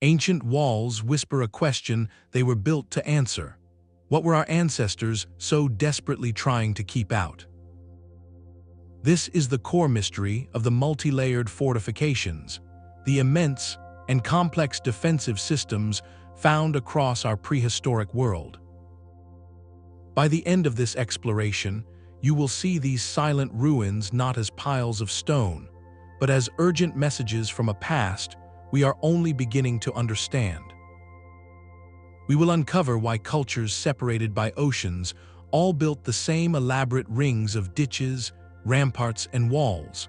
Ancient walls whisper a question they were built to answer. What were our ancestors so desperately trying to keep out? This is the core mystery of the multi-layered fortifications, the immense and complex defensive systems found across our prehistoric world. By the end of this exploration, you will see these silent ruins not as piles of stone, but as urgent messages from a past we are only beginning to understand. We will uncover why cultures separated by oceans all built the same elaborate rings of ditches, ramparts, and walls,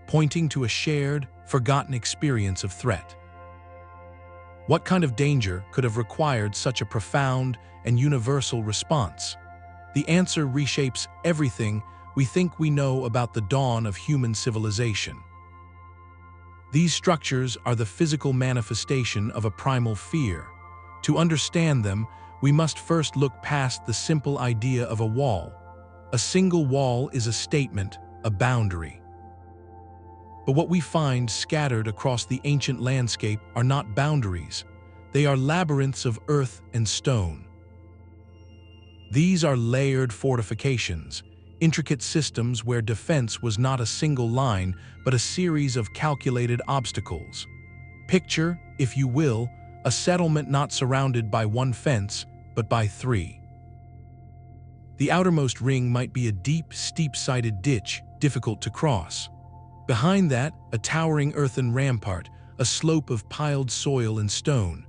pointing to a shared, forgotten experience of threat. What kind of danger could have required such a profound and universal response? The answer reshapes everything we think we know about the dawn of human civilization. These structures are the physical manifestation of a primal fear. To understand them, we must first look past the simple idea of a wall. A single wall is a statement, a boundary. But what we find scattered across the ancient landscape are not boundaries. They are labyrinths of earth and stone. These are layered fortifications, intricate systems where defense was not a single line, but a series of calculated obstacles. Picture, if you will, a settlement not surrounded by one fence, but by three. The outermost ring might be a deep, steep-sided ditch, difficult to cross. Behind that, a towering earthen rampart, a slope of piled soil and stone.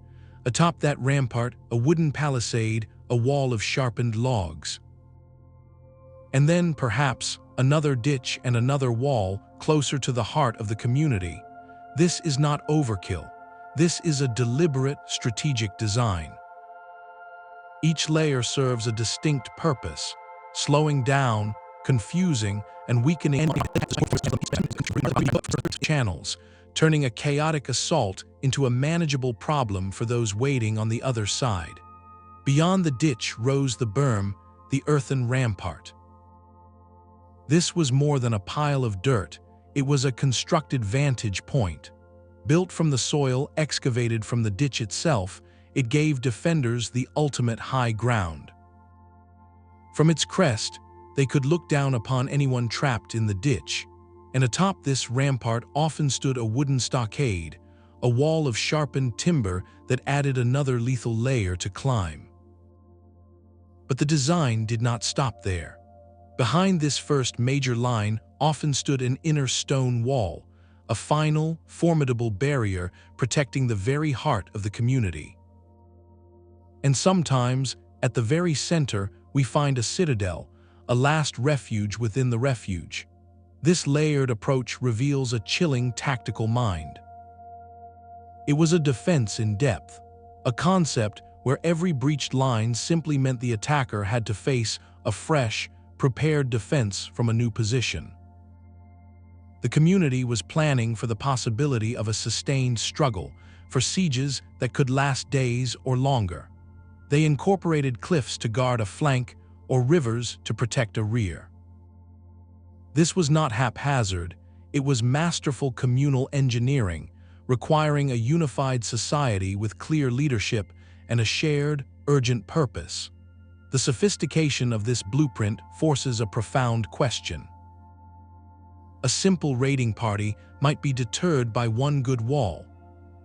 Atop that rampart, a wooden palisade, a wall of sharpened logs. And then, perhaps, another ditch and another wall closer to the heart of the community. This is not overkill. This is a deliberate, strategic design. Each layer serves a distinct purpose, slowing down, confusing, and weakening channels, turning a chaotic assault into a manageable problem for those waiting on the other side. Beyond the ditch rose the berm, the earthen rampart. This was more than a pile of dirt. It was a constructed vantage point. Built from the soil excavated from the ditch itself, it gave defenders the ultimate high ground. From its crest, they could look down upon anyone trapped in the ditch, and atop this rampart often stood a wooden stockade, a wall of sharpened timber that added another lethal layer to climb. But the design did not stop there. Behind this first major line often stood an inner stone wall, a final, formidable barrier protecting the very heart of the community. And sometimes, at the very center, we find a citadel, a last refuge within the refuge. This layered approach reveals a chilling tactical mind. It was a defense in depth, a concept where every breached line simply meant the attacker had to face a fresh, prepared defense from a new position. The community was planning for the possibility of a sustained struggle, for sieges that could last days or longer. They incorporated cliffs to guard a flank or rivers to protect a rear. This was not haphazard, it was masterful communal engineering, requiring a unified society with clear leadership and a shared, urgent purpose. The sophistication of this blueprint forces a profound question. A simple raiding party might be deterred by one good wall,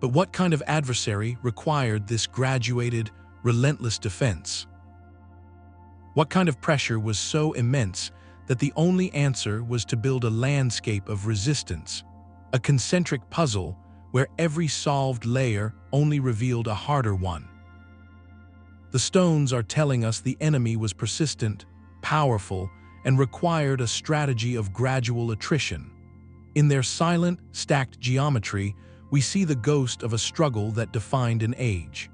but what kind of adversary required this graduated, relentless defense? What kind of pressure was so immense that the only answer was to build a landscape of resistance, a concentric puzzle where every solved layer only revealed a harder one? The stones are telling us the enemy was persistent, powerful, and required a strategy of gradual attrition. In their silent, stacked geometry, we see the ghost of a struggle that defined an age.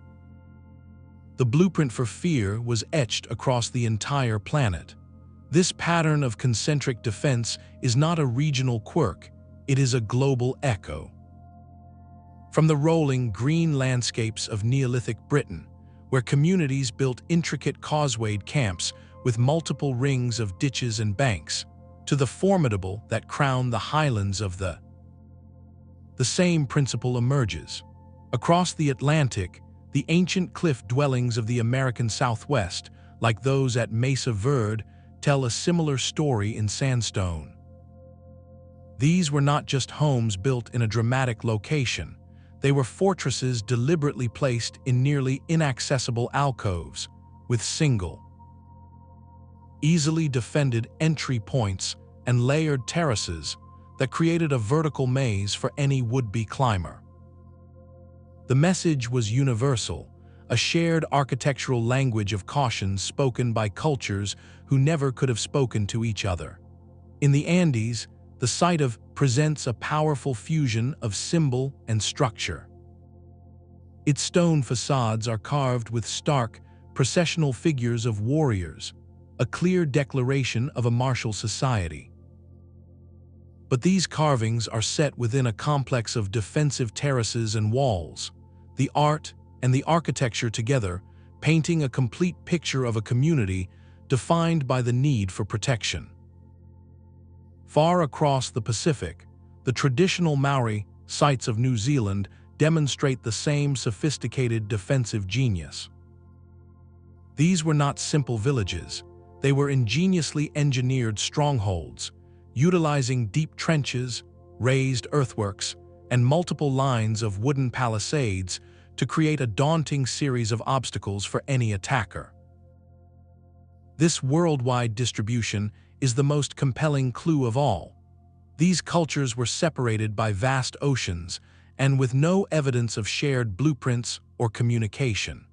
The blueprint for fear was etched across the entire planet. This pattern of concentric defense is not a regional quirk, it is a global echo. From the rolling green landscapes of Neolithic Britain, where communities built intricate causewayed camps with multiple rings of ditches and banks, to the formidable that crown the highlands of the same principle emerges. Across the Atlantic, the ancient cliff dwellings of the American Southwest, like those at Mesa Verde, tell a similar story in sandstone. These were not just homes built in a dramatic location. They were fortresses deliberately placed in nearly inaccessible alcoves, with single, easily defended entry points and layered terraces that created a vertical maze for any would-be climber. The message was universal, a shared architectural language of caution spoken by cultures who never could have spoken to each other. In the Andes, the site presents a powerful fusion of symbol and structure. Its stone facades are carved with stark, processional figures of warriors, a clear declaration of a martial society. But these carvings are set within a complex of defensive terraces and walls, the art and the architecture together painting a complete picture of a community defined by the need for protection. Far across the Pacific, the traditional Maori sites of New Zealand demonstrate the same sophisticated defensive genius. These were not simple villages. They were ingeniously engineered strongholds, utilizing deep trenches, raised earthworks, and multiple lines of wooden palisades to create a daunting series of obstacles for any attacker. This worldwide distribution is the most compelling clue of all. These cultures were separated by vast oceans and with no evidence of shared blueprints or communication.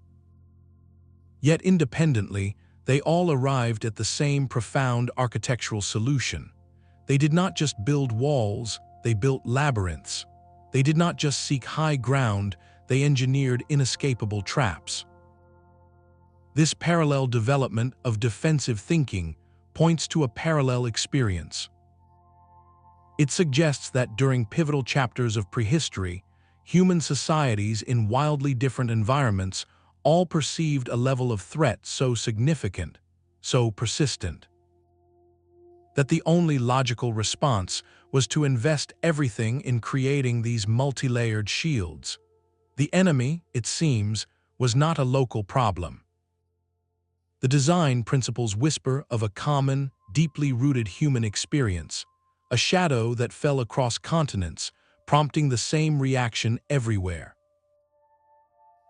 Yet independently, they all arrived at the same profound architectural solution. They did not just build walls, they built labyrinths. They did not just seek high ground, they engineered inescapable traps. This parallel development of defensive thinking points to a parallel experience. It suggests that during pivotal chapters of prehistory, human societies in wildly different environments all perceived a level of threat so significant, so persistent, that the only logical response was to invest everything in creating these multi-layered shields. The enemy, it seems, was not a local problem. The design principles whisper of a common, deeply rooted human experience, a shadow that fell across continents, prompting the same reaction everywhere.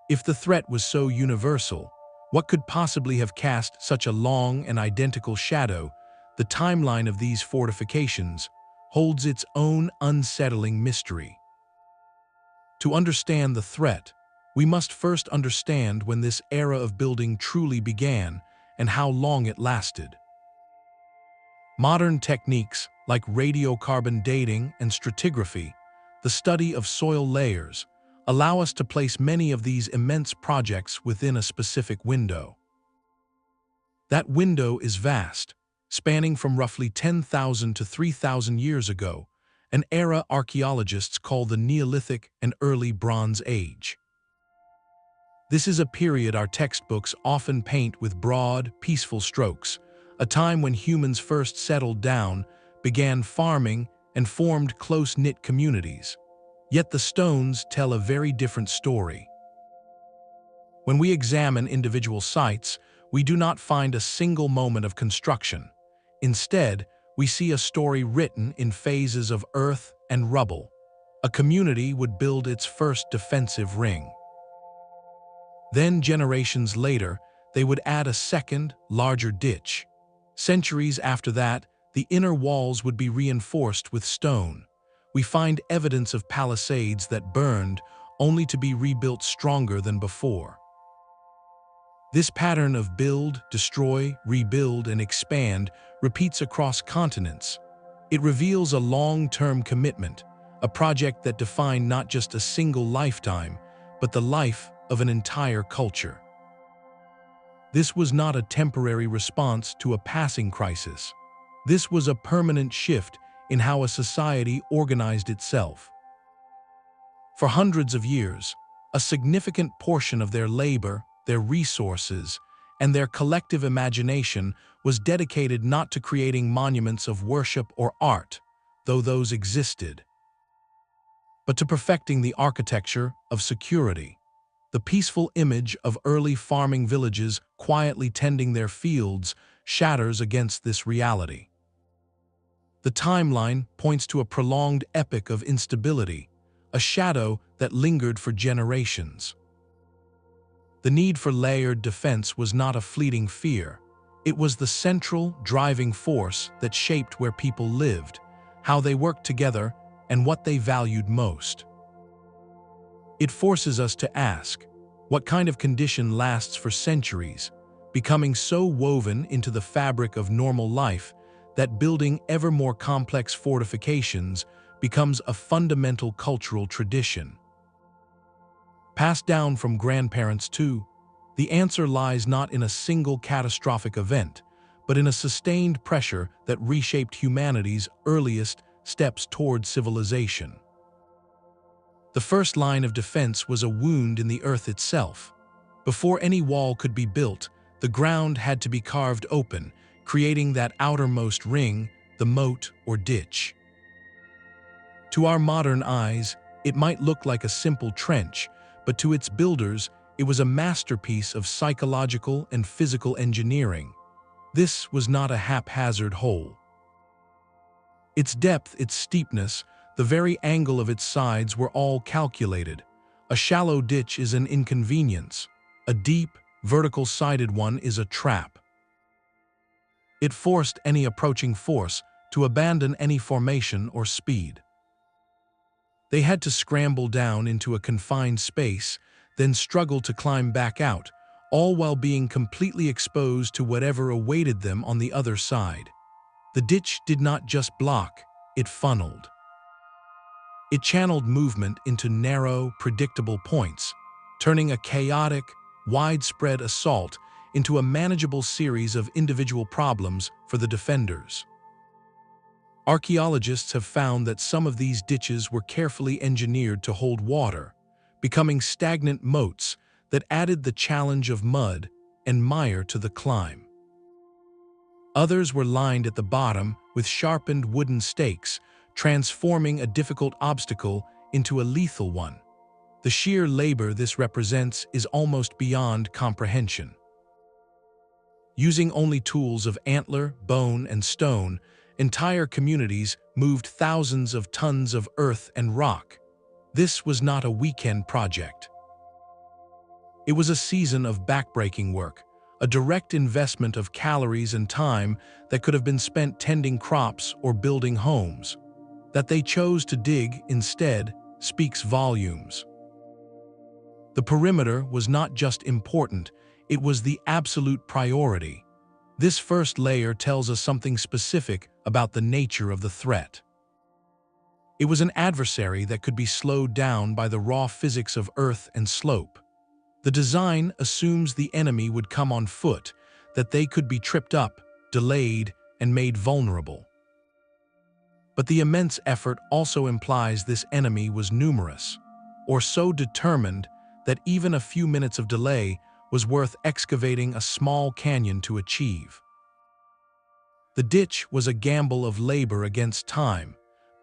If the threat was so universal, what could possibly have cast such a long and identical shadow? The timeline of these fortifications holds its own unsettling mystery. To understand the threat, we must first understand when this era of building truly began and how long it lasted. Modern techniques like radiocarbon dating and stratigraphy, the study of soil layers, allow us to place many of these immense projects within a specific window. That window is vast, spanning from roughly 10,000 to 3,000 years ago, an era archaeologists call the Neolithic and Early Bronze Age. This is a period our textbooks often paint with broad, peaceful strokes, a time when humans first settled down, began farming, and formed close-knit communities. Yet the stones tell a very different story. When we examine individual sites, we do not find a single moment of construction. Instead, we see a story written in phases of earth and rubble. A community would build its first defensive ring. Then, generations later, they would add a second, larger ditch. Centuries after that, the inner walls would be reinforced with stone. We find evidence of palisades that burned, only to be rebuilt stronger than before. This pattern of build, destroy, rebuild, and expand repeats across continents. It reveals a long-term commitment, a project that defined not just a single lifetime, but the life of an entire culture. This was not a temporary response to a passing crisis. This was a permanent shift in how a society organized itself. For hundreds of years, a significant portion of their labor, their resources, and their collective imagination was dedicated not to creating monuments of worship or art, though those existed. but to perfecting the architecture of security. The peaceful image of early farming villages quietly tending their fields shatters against this reality. The timeline points to a prolonged epoch of instability, a shadow that lingered for generations. The need for layered defense was not a fleeting fear. It was the central, driving force that shaped where people lived, how they worked together, and what they valued most. It forces us to ask, what kind of condition lasts for centuries, becoming so woven into the fabric of normal life that building ever more complex fortifications becomes a fundamental cultural tradition? Passed down from grandparents too, the answer lies not in a single catastrophic event, but in a sustained pressure that reshaped humanity's earliest steps toward civilization. The first line of defense was a wound in the earth itself. Before any wall could be built, the ground had to be carved open, creating that outermost ring, the moat or ditch. To our modern eyes, it might look like a simple trench, but to its builders, it was a masterpiece of psychological and physical engineering. This was not a haphazard hole. Its depth, its steepness, the very angle of its sides were all calculated. A shallow ditch is an inconvenience. A deep, vertical-sided one is a trap. It forced any approaching force to abandon any formation or speed. They had to scramble down into a confined space, then struggle to climb back out, all while being completely exposed to whatever awaited them on the other side. The ditch did not just block, it funneled. It channeled movement into narrow, predictable points, turning a chaotic, widespread assault into a manageable series of individual problems for the defenders. Archaeologists have found that some of these ditches were carefully engineered to hold water, becoming stagnant moats that added the challenge of mud and mire to the climb. Others were lined at the bottom with sharpened wooden stakes, transforming a difficult obstacle into a lethal one. The sheer labor this represents is almost beyond comprehension. Using only tools of antler, bone, and stone, entire communities moved thousands of tons of earth and rock. This was not a weekend project. It was a season of backbreaking work, a direct investment of calories and time that could have been spent tending crops or building homes. That they chose to dig instead speaks volumes. The perimeter was not just important, it was the absolute priority. This first layer tells us something specific about the nature of the threat. It was an adversary that could be slowed down by the raw physics of earth and slope. The design assumes the enemy would come on foot, that they could be tripped up, delayed, and made vulnerable. But the immense effort also implies this enemy was numerous, or so determined that even a few minutes of delay was worth excavating a small canyon to achieve. The ditch was a gamble of labor against time,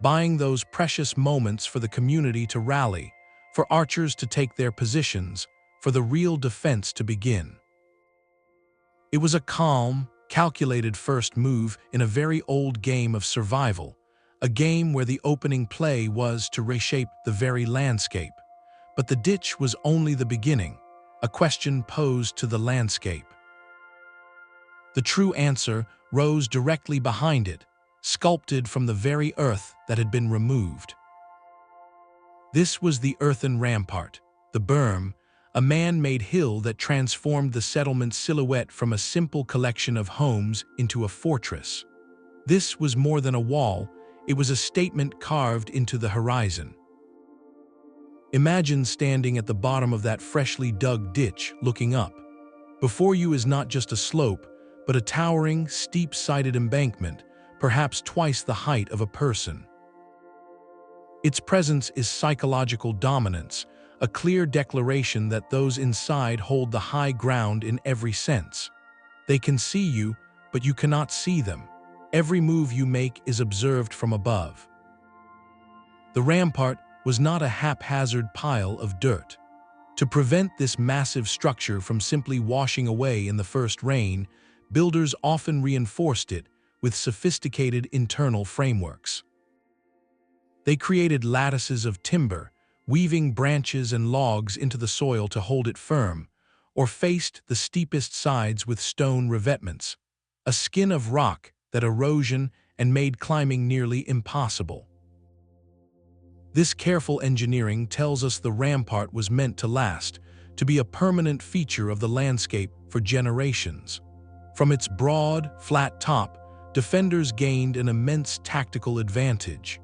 buying those precious moments for the community to rally, for archers to take their positions, for the real defense to begin. It was a calm, calculated first move in a very old game of survival, a game where the opening play was to reshape the very landscape. But the ditch was only the beginning, a question posed to the landscape. The true answer rose directly behind it, sculpted from the very earth that had been removed. This was the earthen rampart, the berm, a man-made hill that transformed the settlement's silhouette from a simple collection of homes into a fortress. This was more than a wall, it was a statement carved into the horizon. Imagine standing at the bottom of that freshly dug ditch, looking up. Before you is not just a slope, but a towering, steep-sided embankment, perhaps twice the height of a person. Its presence is psychological dominance, a clear declaration that those inside hold the high ground in every sense. They can see you, but you cannot see them. Every move you make is observed from above. The rampart was not a haphazard pile of dirt. To prevent this massive structure from simply washing away in the first rain, builders often reinforced it with sophisticated internal frameworks. They created lattices of timber, weaving branches and logs into the soil to hold it firm, or faced the steepest sides with stone revetments, a skin of rock that erosion and made climbing nearly impossible. This careful engineering tells us the rampart was meant to last, to be a permanent feature of the landscape for generations. From its broad, flat top, defenders gained an immense tactical advantage.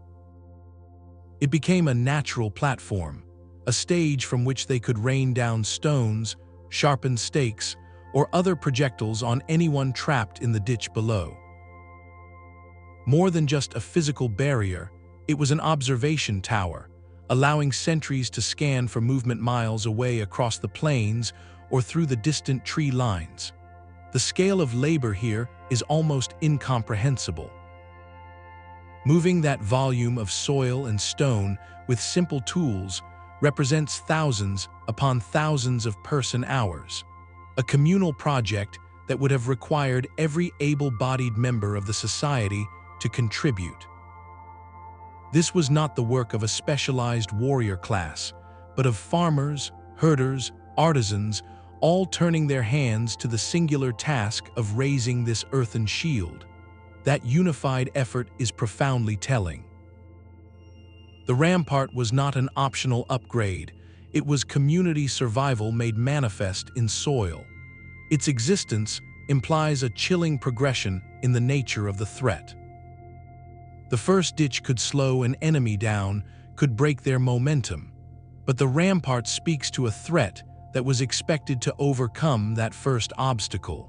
It became a natural platform, a stage from which they could rain down stones, sharpened stakes, or other projectiles on anyone trapped in the ditch below. More than just a physical barrier, it was an observation tower, allowing sentries to scan for movement miles away across the plains or through the distant tree lines. The scale of labor here is almost incomprehensible. Moving that volume of soil and stone with simple tools represents thousands upon thousands of person-hours, a communal project that would have required every able-bodied member of the society to contribute. This was not the work of a specialized warrior class, but of farmers, herders, artisans, all turning their hands to the singular task of raising this earthen shield. That unified effort is profoundly telling. The rampart was not an optional upgrade, it was community survival made manifest in soil. Its existence implies a chilling progression in the nature of the threat. The first ditch could slow an enemy down, could break their momentum, but the rampart speaks to a threat that was expected to overcome that first obstacle.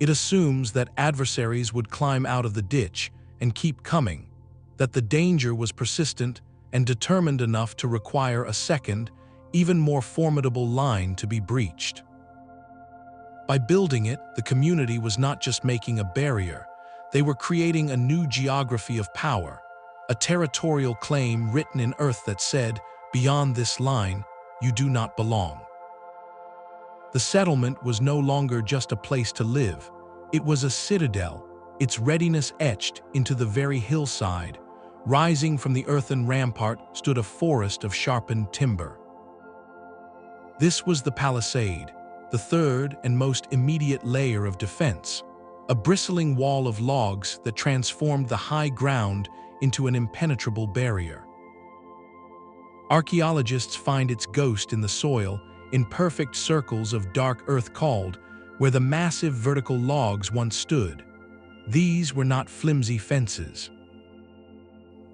It assumes that adversaries would climb out of the ditch and keep coming, that the danger was persistent and determined enough to require a second, even more formidable line to be breached. By building it, the community was not just making a barrier, they were creating a new geography of power, a territorial claim written in earth that said, "Beyond this line, you do not belong." The settlement was no longer just a place to live, it was a citadel, its readiness etched into the very hillside. Rising from the earthen rampart stood a forest of sharpened timber. This was the palisade, the third and most immediate layer of defense, a bristling wall of logs that transformed the high ground into an impenetrable barrier. Archaeologists find its ghost in the soil, in perfect circles of dark earth called, where the massive vertical logs once stood. These were not flimsy fences.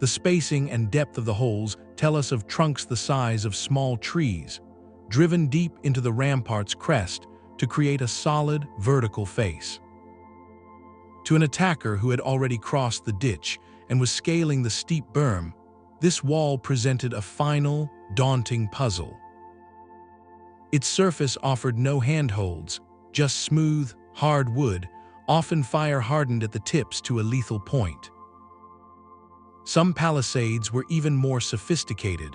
The spacing and depth of the holes tell us of trunks the size of small trees, driven deep into the rampart's crest to create a solid, vertical face. To an attacker who had already crossed the ditch and was scaling the steep berm, this wall presented a final, daunting puzzle. Its surface offered no handholds, just smooth, hard wood, often fire-hardened at the tips to a lethal point. Some palisades were even more sophisticated,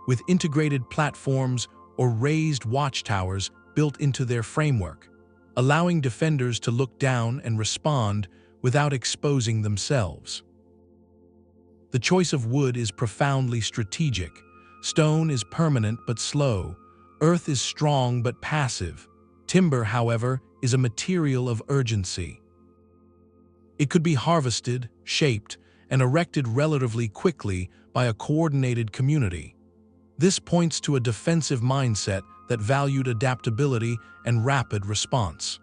with integrated platforms or raised watchtowers built into their framework, allowing defenders to look down and respond without exposing themselves. The choice of wood is profoundly strategic. Stone is permanent but slow. Earth is strong but passive. Timber, however, is a material of urgency. It could be harvested, shaped, and erected relatively quickly by a coordinated community. This points to a defensive mindset that valued adaptability and rapid response.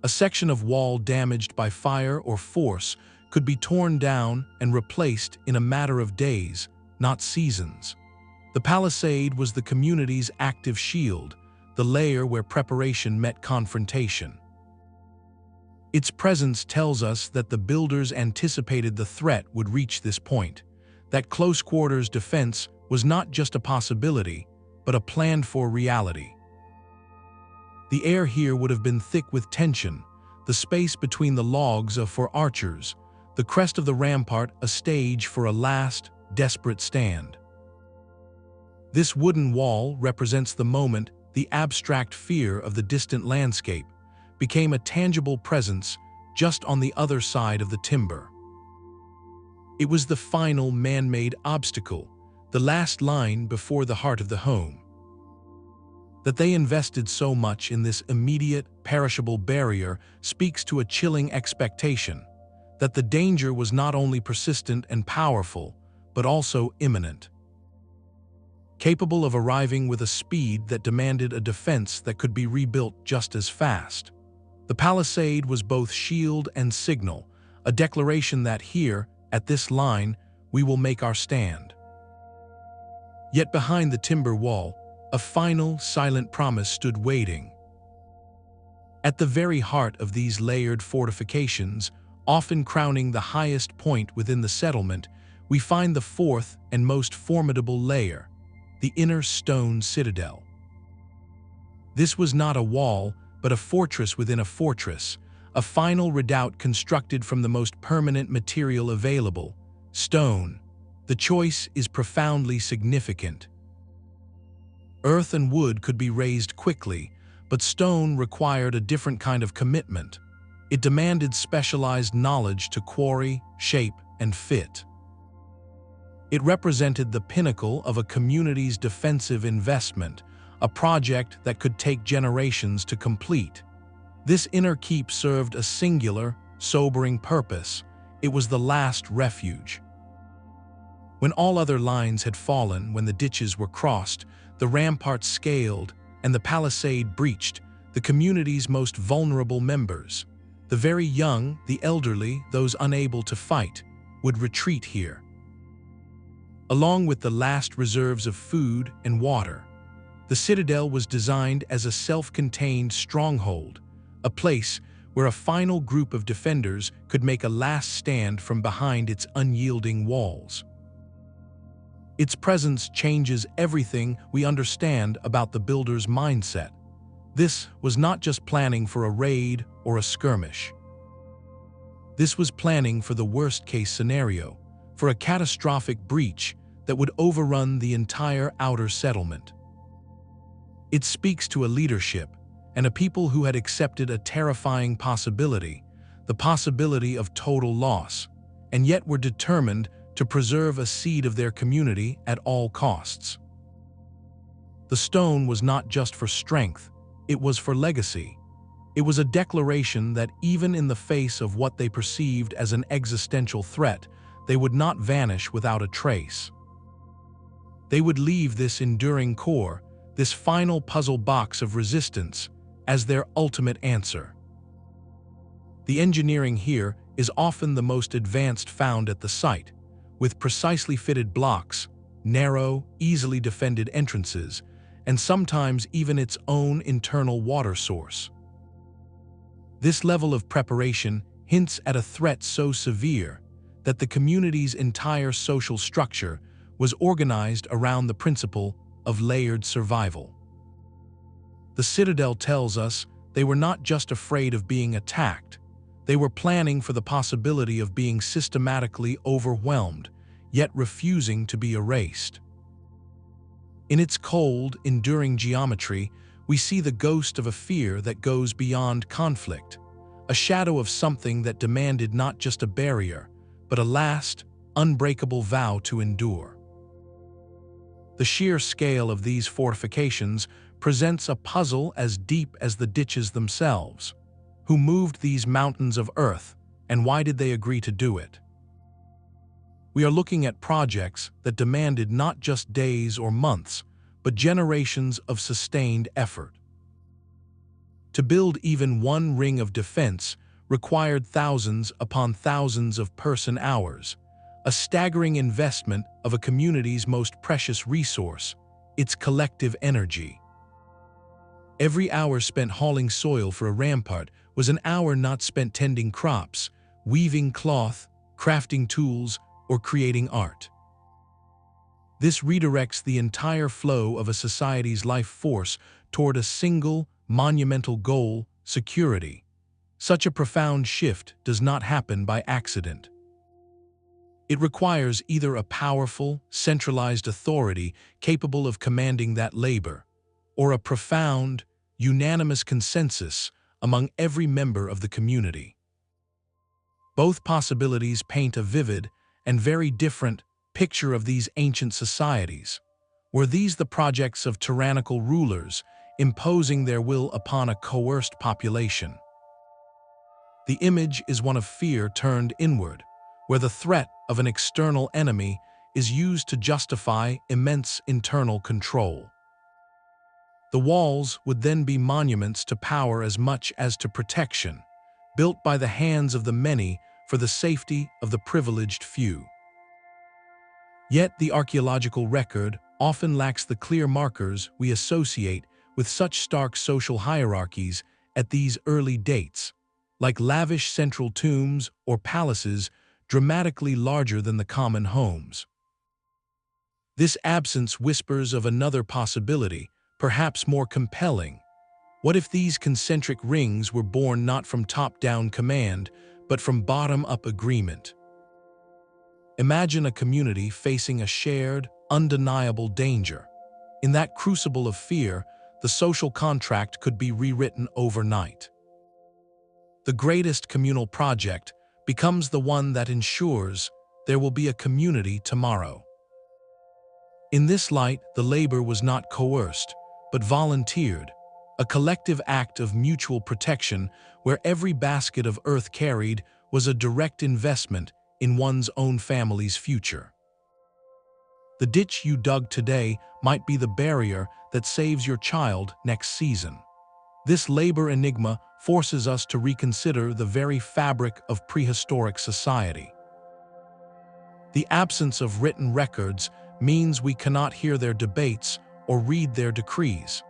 A section of wall damaged by fire or force could be torn down and replaced in a matter of days, not seasons. The palisade was the community's active shield, the layer where preparation met confrontation. Its presence tells us that the builders anticipated the threat would reach this point, that close-quarters defense was not just a possibility, but a planned-for reality. The air here would have been thick with tension, the space between the logs for archers, the crest of the rampart a stage for a last, desperate stand. This wooden wall represents the moment the abstract fear of the distant landscape became a tangible presence just on the other side of the timber. It was the final man-made obstacle, the last line before the heart of the home. That they invested so much in this immediate, perishable barrier speaks to a chilling expectation that the danger was not only persistent and powerful, but also imminent. Capable of arriving with a speed that demanded a defense that could be rebuilt just as fast. The palisade was both shield and signal, a declaration that here, at this line, we will make our stand. Yet behind the timber wall, a final, silent promise stood waiting. At the very heart of these layered fortifications, often crowning the highest point within the settlement, we find the fourth and most formidable layer, the inner stone citadel. This was not a wall, but a fortress within a fortress, a final redoubt constructed from the most permanent material available, stone. The choice is profoundly significant. Earth and wood could be raised quickly, but stone required a different kind of commitment. It demanded specialized knowledge to quarry, shape, and fit. It represented the pinnacle of a community's defensive investment, a project that could take generations to complete. This inner keep served a singular, sobering purpose. It was the last refuge. When all other lines had fallen, when the ditches were crossed, the ramparts scaled, and the palisade breached, the community's most vulnerable members, the very young, the elderly, those unable to fight, would retreat here. Along with the last reserves of food and water, the citadel was designed as a self-contained stronghold, a place where a final group of defenders could make a last stand from behind its unyielding walls. Its presence changes everything we understand about the builder's mindset. This was not just planning for a raid or a skirmish. This was planning for the worst-case scenario, for a catastrophic breach that would overrun the entire outer settlement. It speaks to a leadership and a people who had accepted a terrifying possibility, the possibility of total loss, and yet were determined to preserve a seed of their community at all costs. The stone was not just for strength, it was for legacy. It was a declaration that even in the face of what they perceived as an existential threat, they would not vanish without a trace. They would leave this enduring core, this final puzzle box of resistance, as their ultimate answer. The engineering here is often the most advanced found at the site, with precisely fitted blocks, narrow, easily defended entrances, and sometimes even its own internal water source. This level of preparation hints at a threat so severe that the community's entire social structure was organized around the principle of layered survival. The Citadel tells us they were not just afraid of being attacked, they were planning for the possibility of being systematically overwhelmed, yet refusing to be erased. In its cold, enduring geometry, we see the ghost of a fear that goes beyond conflict, a shadow of something that demanded not just a barrier, but a last, unbreakable vow to endure. The sheer scale of these fortifications presents a puzzle as deep as the ditches themselves. Who moved these mountains of earth, and why did they agree to do it? We are looking at projects that demanded not just days or months, but generations of sustained effort. To build even one ring of defense required thousands upon thousands of person-hours, a staggering investment of a community's most precious resource, its collective energy. Every hour spent hauling soil for a rampart was an hour not spent tending crops, weaving cloth, crafting tools, or creating art. This redirects the entire flow of a society's life force toward a single, monumental goal: security. Such a profound shift does not happen by accident. It requires either a powerful, centralized authority capable of commanding that labor, or a profound, unanimous consensus among every member of the community. Both possibilities paint a vivid and very different picture of these ancient societies. Were these the projects of tyrannical rulers imposing their will upon a coerced population? The image is one of fear turned inward, where the threat of an external enemy is used to justify immense internal control. The walls would then be monuments to power as much as to protection, built by the hands of the many for the safety of the privileged few. Yet the archaeological record often lacks the clear markers we associate with such stark social hierarchies at these early dates, like lavish central tombs or palaces dramatically larger than the common homes. This absence whispers of another possibility, perhaps more compelling. What if these concentric rings were born not from top-down command, but from bottom-up agreement? Imagine a community facing a shared, undeniable danger. In that crucible of fear, the social contract could be rewritten overnight. The greatest communal project becomes the one that ensures there will be a community tomorrow. In this light, the labor was not coerced, but volunteered, a collective act of mutual protection where every basket of earth carried was a direct investment in one's own family's future. The ditch you dug today might be the barrier that saves your child next season. This labor enigma forces us to reconsider the very fabric of prehistoric society. The absence of written records means we cannot hear their debates or read their decrees.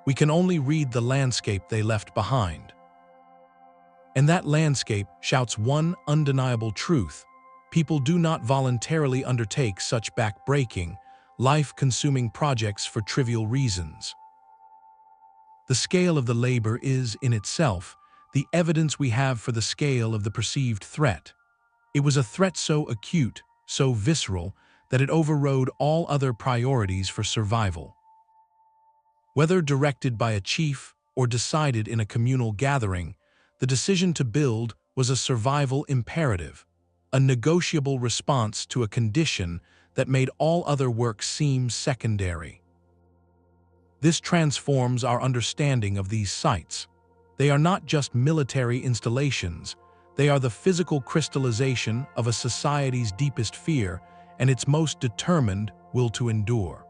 We can only read the landscape they left behind. And that landscape shouts one undeniable truth: people do not voluntarily undertake such back-breaking, life-consuming projects for trivial reasons. The scale of the labor is, in itself, the evidence we have for the scale of the perceived threat. It was a threat so acute, so visceral, that it overrode all other priorities for survival. Whether directed by a chief or decided in a communal gathering, the decision to build was a survival imperative, a negotiable response to a condition that made all other work seem secondary. This transforms our understanding of these sites. They are not just military installations, they are the physical crystallization of a society's deepest fear and its most determined will to endure.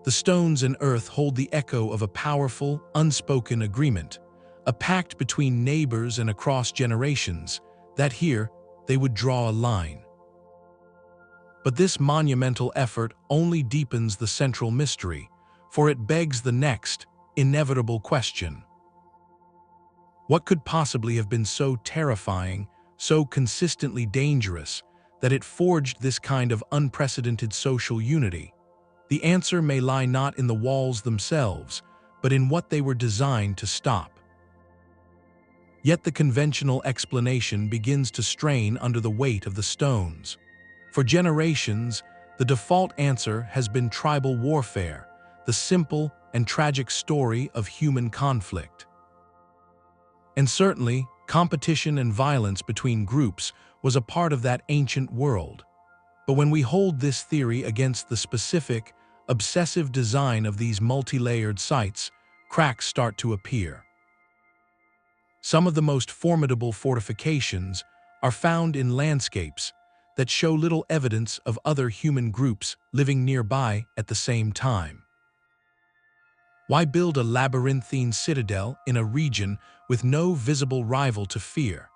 The stones and earth hold the echo of a powerful, unspoken agreement, a pact between neighbors and across generations, that here they would draw a line. But this monumental effort only deepens the central mystery, for it begs the next, inevitable question. What could possibly have been so terrifying, so consistently dangerous, that it forged this kind of unprecedented social unity? The answer may lie not in the walls themselves, but in what they were designed to stop. Yet the conventional explanation begins to strain under the weight of the stones. For generations, the default answer has been tribal warfare, the simple and tragic story of human conflict. And certainly, competition and violence between groups was a part of that ancient world. But when we hold this theory against the specific, obsessive design of these multi-layered sites, cracks start to appear. Some of the most formidable fortifications are found in landscapes that show little evidence of other human groups living nearby at the same time. Why build a labyrinthine citadel in a region with no visible rival to fear?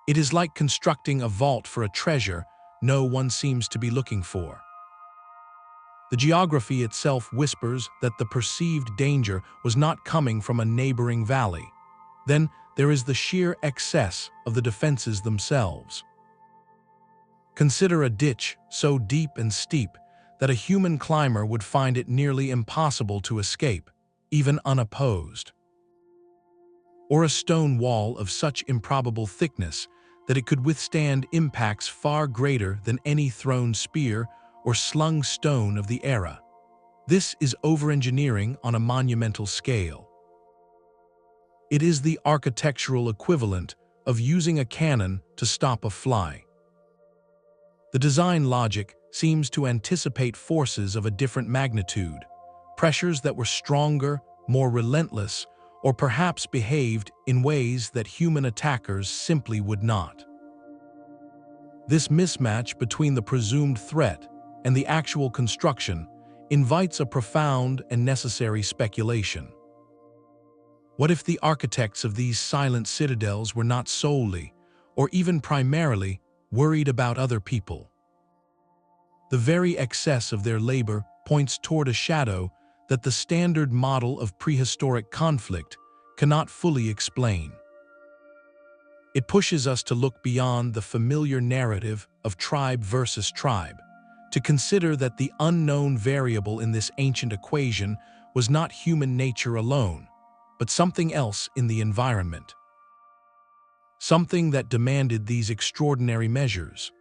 It is like constructing a vault for a treasure no one seems to be looking for. The geography itself whispers that the perceived danger was not coming from a neighboring valley. Then there is the sheer excess of the defenses themselves. Consider a ditch so deep and steep that a human climber would find it nearly impossible to escape, even unopposed. Or a stone wall of such improbable thickness that it could withstand impacts far greater than any thrown spear or slung stone of the era. This is over-engineering on a monumental scale. It is the architectural equivalent of using a cannon to stop a fly. The design logic seems to anticipate forces of a different magnitude, pressures that were stronger, more relentless, or perhaps behaved in ways that human attackers simply would not. This mismatch between the presumed threat and the actual construction invites a profound and necessary speculation. What if the architects of these silent citadels were not solely, or even primarily, worried about other people? The very excess of their labor points toward a shadow that the standard model of prehistoric conflict cannot fully explain. It pushes us to look beyond the familiar narrative of tribe versus tribe, to consider that the unknown variable in this ancient equation was not human nature alone, but something else in the environment. Something that demanded these extraordinary measures.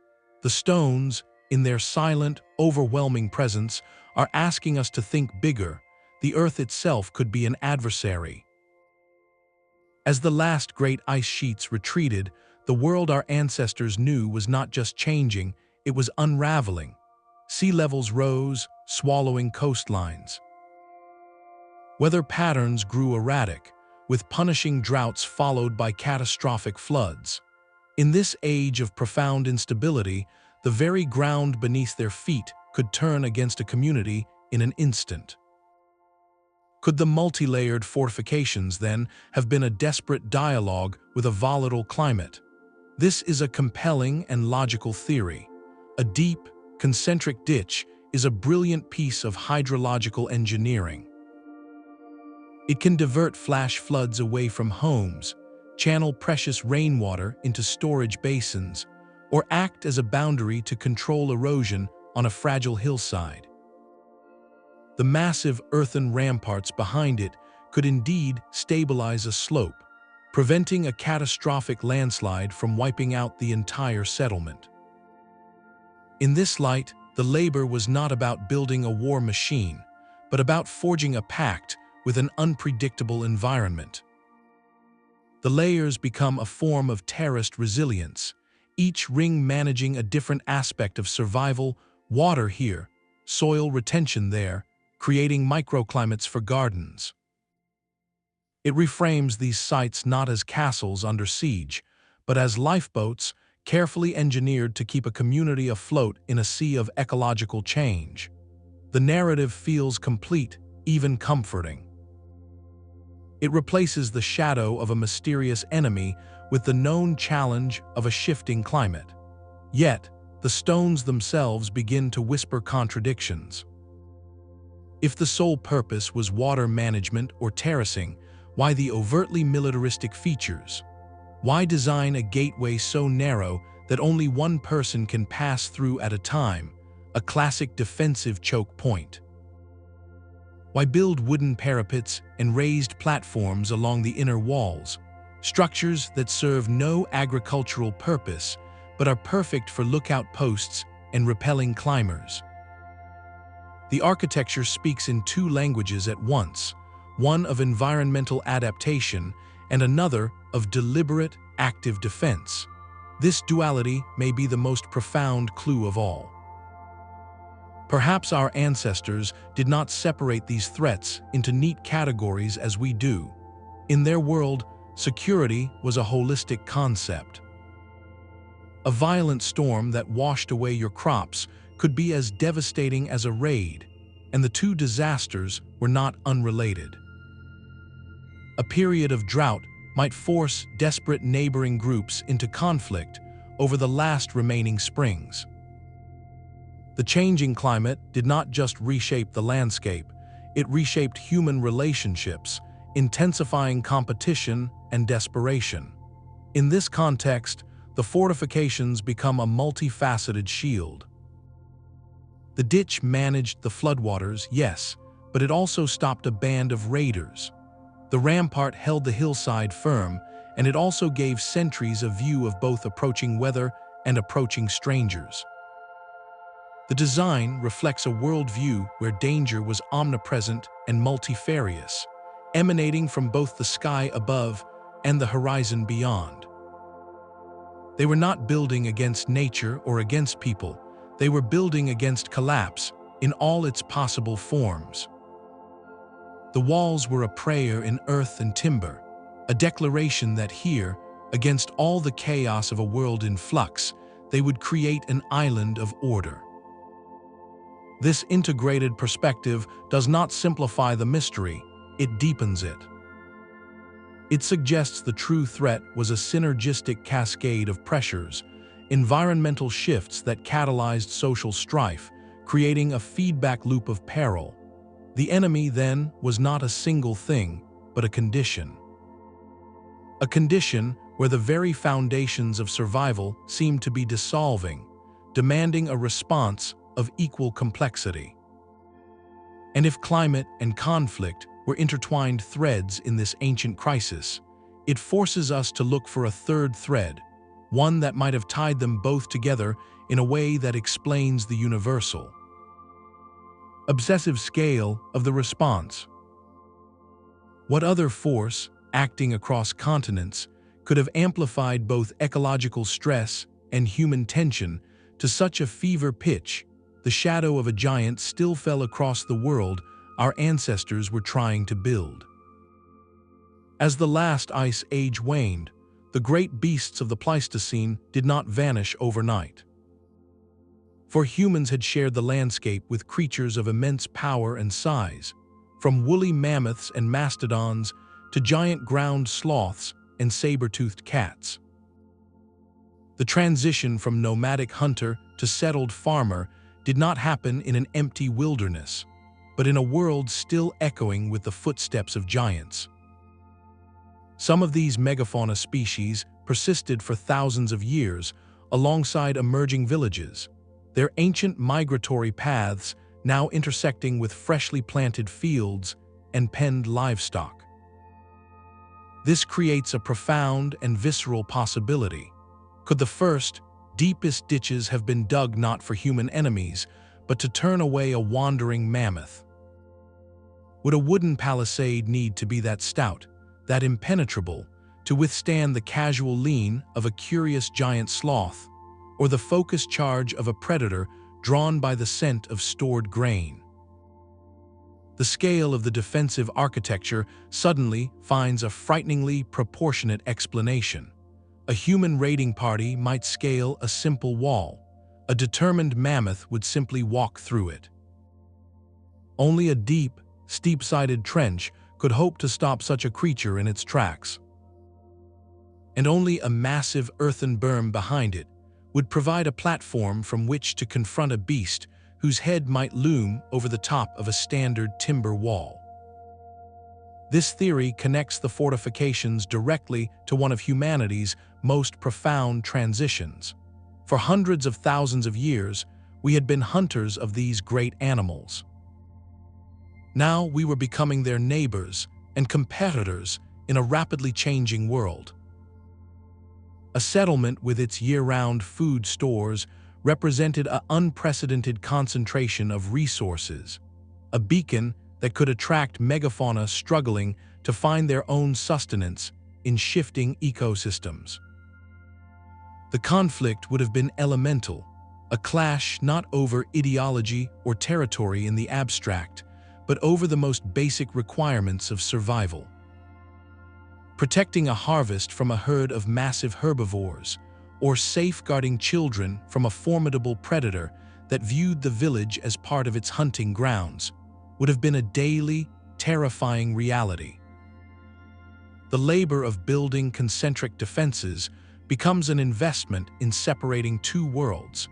The stones, in their silent, overwhelming presence, are asking us to think bigger. The earth itself could be an adversary. As the last great ice sheets retreated, the world our ancestors knew was not just changing, it was unraveling. Sea levels rose, swallowing coastlines. Weather patterns grew erratic, with punishing droughts followed by catastrophic floods. In this age of profound instability, the very ground beneath their feet could turn against a community in an instant. Could the multi-layered fortifications, then, have been a desperate dialogue with a volatile climate? This is a compelling and logical theory. A deep, concentric ditch is a brilliant piece of hydrological engineering. It can divert flash floods away from homes, channel precious rainwater into storage basins, or act as a boundary to control erosion on a fragile hillside. The massive earthen ramparts behind it could indeed stabilize a slope, preventing a catastrophic landslide from wiping out the entire settlement. In this light, the labor was not about building a war machine, but about forging a pact with an unpredictable environment. The layers become a form of terraced resilience, each ring managing a different aspect of survival: water here, soil retention there, creating microclimates for gardens. It reframes these sites not as castles under siege, but as lifeboats carefully engineered to keep a community afloat in a sea of ecological change. The narrative feels complete, even comforting. It replaces the shadow of a mysterious enemy with the known challenge of a shifting climate. Yet, the stones themselves begin to whisper contradictions. If the sole purpose was water management or terracing, why the overtly militaristic features? Why design a gateway so narrow that only one person can pass through at a time, a classic defensive choke point? Why build wooden parapets and raised platforms along the inner walls, structures that serve no agricultural purpose but are perfect for lookout posts and repelling climbers? The architecture speaks in two languages at once, one of environmental adaptation and another of deliberate, active defense. This duality may be the most profound clue of all. Perhaps our ancestors did not separate these threats into neat categories as we do. In their world, security was a holistic concept. A violent storm that washed away your crops could be as devastating as a raid, and the two disasters were not unrelated. A period of drought might force desperate neighboring groups into conflict over the last remaining springs. The changing climate did not just reshape the landscape, it reshaped human relationships, intensifying competition and desperation. In this context, the fortifications become a multifaceted shield. The ditch managed the floodwaters, yes, but it also stopped a band of raiders. The rampart held the hillside firm, and it also gave sentries a view of both approaching weather and approaching strangers. The design reflects a worldview where danger was omnipresent and multifarious, emanating from both the sky above and the horizon beyond. They were not building against nature or against people, they were building against collapse in all its possible forms. The walls were a prayer in earth and timber, a declaration that here, against all the chaos of a world in flux, they would create an island of order. This integrated perspective does not simplify the mystery, it deepens it. It suggests the true threat was a synergistic cascade of pressures, environmental shifts that catalyzed social strife, creating a feedback loop of peril. The enemy, then, was not a single thing, but a condition. A condition where the very foundations of survival seemed to be dissolving, demanding a response of equal complexity. And if climate and conflict were intertwined threads in this ancient crisis, it forces us to look for a third thread, one that might have tied them both together in a way that explains the universal. Obsessive scale of the response. What other force, acting across continents, could have amplified both ecological stress and human tension to such a fever pitch? The shadow of a giant still fell across the world our ancestors were trying to build. As the last ice age waned, the great beasts of the Pleistocene did not vanish overnight. For humans had shared the landscape with creatures of immense power and size, from woolly mammoths and mastodons to giant ground sloths and saber-toothed cats. The transition from nomadic hunter to settled farmer did not happen in an empty wilderness, but in a world still echoing with the footsteps of giants. Some of these megafauna species persisted for thousands of years alongside emerging villages, their ancient migratory paths now intersecting with freshly planted fields and penned livestock. This creates a profound and visceral possibility. Could the first, deepest ditches have been dug not for human enemies, but to turn away a wandering mammoth? Would a wooden palisade need to be that stout, that impenetrable, to withstand the casual lean of a curious giant sloth, or the focused charge of a predator drawn by the scent of stored grain? The scale of the defensive architecture suddenly finds a frighteningly proportionate explanation. A human raiding party might scale a simple wall. A determined mammoth would simply walk through it. Only a deep, steep-sided trench could hope to stop such a creature in its tracks. And only a massive earthen berm behind it would provide a platform from which to confront a beast whose head might loom over the top of a standard timber wall. This theory connects the fortifications directly to one of humanity's most profound transitions. For hundreds of thousands of years, we had been hunters of these great animals. Now we were becoming their neighbors and competitors in a rapidly changing world. A settlement with its year-round food stores represented an unprecedented concentration of resources, a beacon that could attract megafauna struggling to find their own sustenance in shifting ecosystems. The conflict would have been elemental, a clash not over ideology or territory in the abstract, but over the most basic requirements of survival. Protecting a harvest from a herd of massive herbivores, or safeguarding children from a formidable predator that viewed the village as part of its hunting grounds, would have been a daily, terrifying reality. The labor of building concentric defenses becomes an investment in separating two worlds,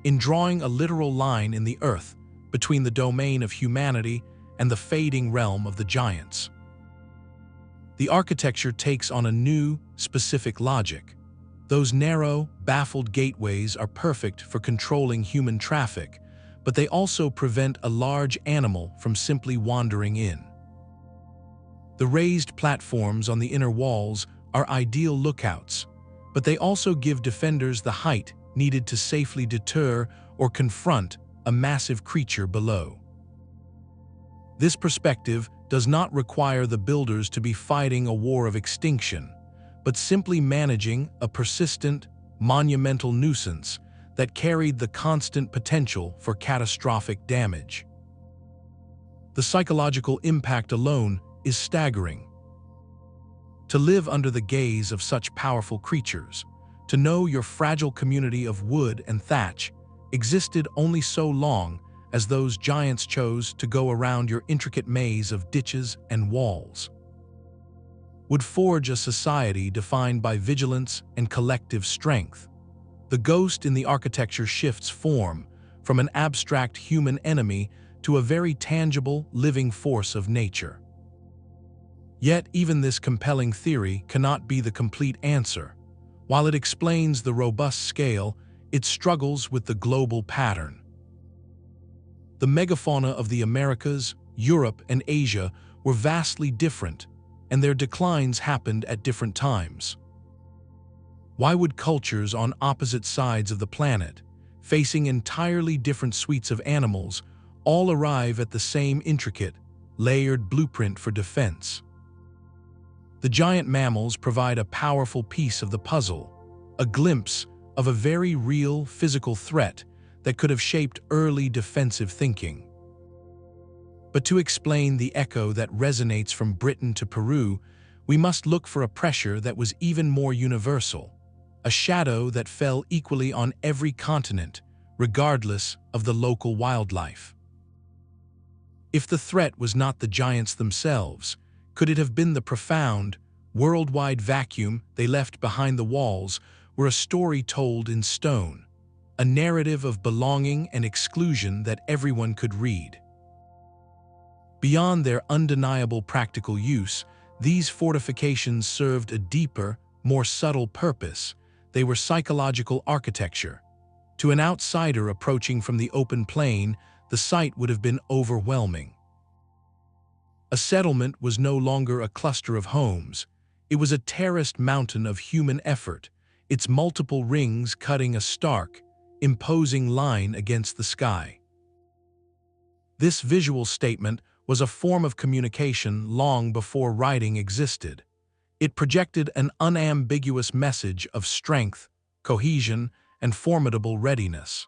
in drawing a literal line in the earth between the domain of humanity and the fading realm of the giants. The architecture takes on a new, specific logic. Those narrow, baffled gateways are perfect for controlling human traffic, but they also prevent a large animal from simply wandering in. The raised platforms on the inner walls are ideal lookouts, but they also give defenders the height needed to safely deter or confront a massive creature below. This perspective does not require the builders to be fighting a war of extinction, but simply managing a persistent, monumental nuisance that carried the constant potential for catastrophic damage. The psychological impact alone is staggering. To live under the gaze of such powerful creatures, to know your fragile community of wood and thatch existed only so long as those giants chose to go around your intricate maze of ditches and walls, would forge a society defined by vigilance and collective strength. The ghost in the architecture shifts form from an abstract human enemy to a very tangible, living force of nature. Yet even this compelling theory cannot be the complete answer. While it explains the robust scale, it struggles with the global pattern. The megafauna of the Americas, Europe, and Asia were vastly different, and their declines happened at different times. Why would cultures on opposite sides of the planet, facing entirely different suites of animals, all arrive at the same intricate, layered blueprint for defense? The giant mammals provide a powerful piece of the puzzle, a glimpse of a very real physical threat that could have shaped early defensive thinking. But to explain the echo that resonates from Britain to Peru, we must look for a pressure that was even more universal, a shadow that fell equally on every continent, regardless of the local wildlife. If the threat was not the giants themselves, could it have been the profound, worldwide vacuum they left behind the walls were a story told in stone, a narrative of belonging and exclusion that everyone could read? Beyond their undeniable practical use, these fortifications served a deeper, more subtle purpose. They were psychological architecture. To an outsider approaching from the open plain, the sight would have been overwhelming. A settlement was no longer a cluster of homes. It was a terraced mountain of human effort, its multiple rings cutting a stark, imposing line against the sky. This visual statement was a form of communication long before writing existed. It projected an unambiguous message of strength, cohesion, and formidable readiness.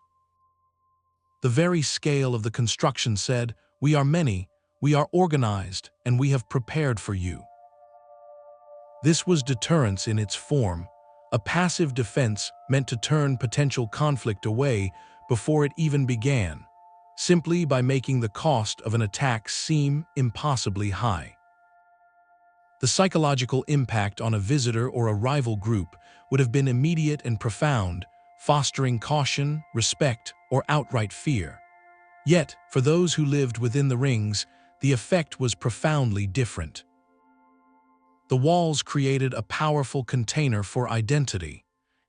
The very scale of the construction said, "We are many, we are organized, and we have prepared for you." This was deterrence in its form, a passive defense meant to turn potential conflict away before it even began, simply by making the cost of an attack seem impossibly high. The psychological impact on a visitor or a rival group would have been immediate and profound, fostering caution, respect, or outright fear. Yet, for those who lived within the rings, the effect was profoundly different. The walls created a powerful container for identity.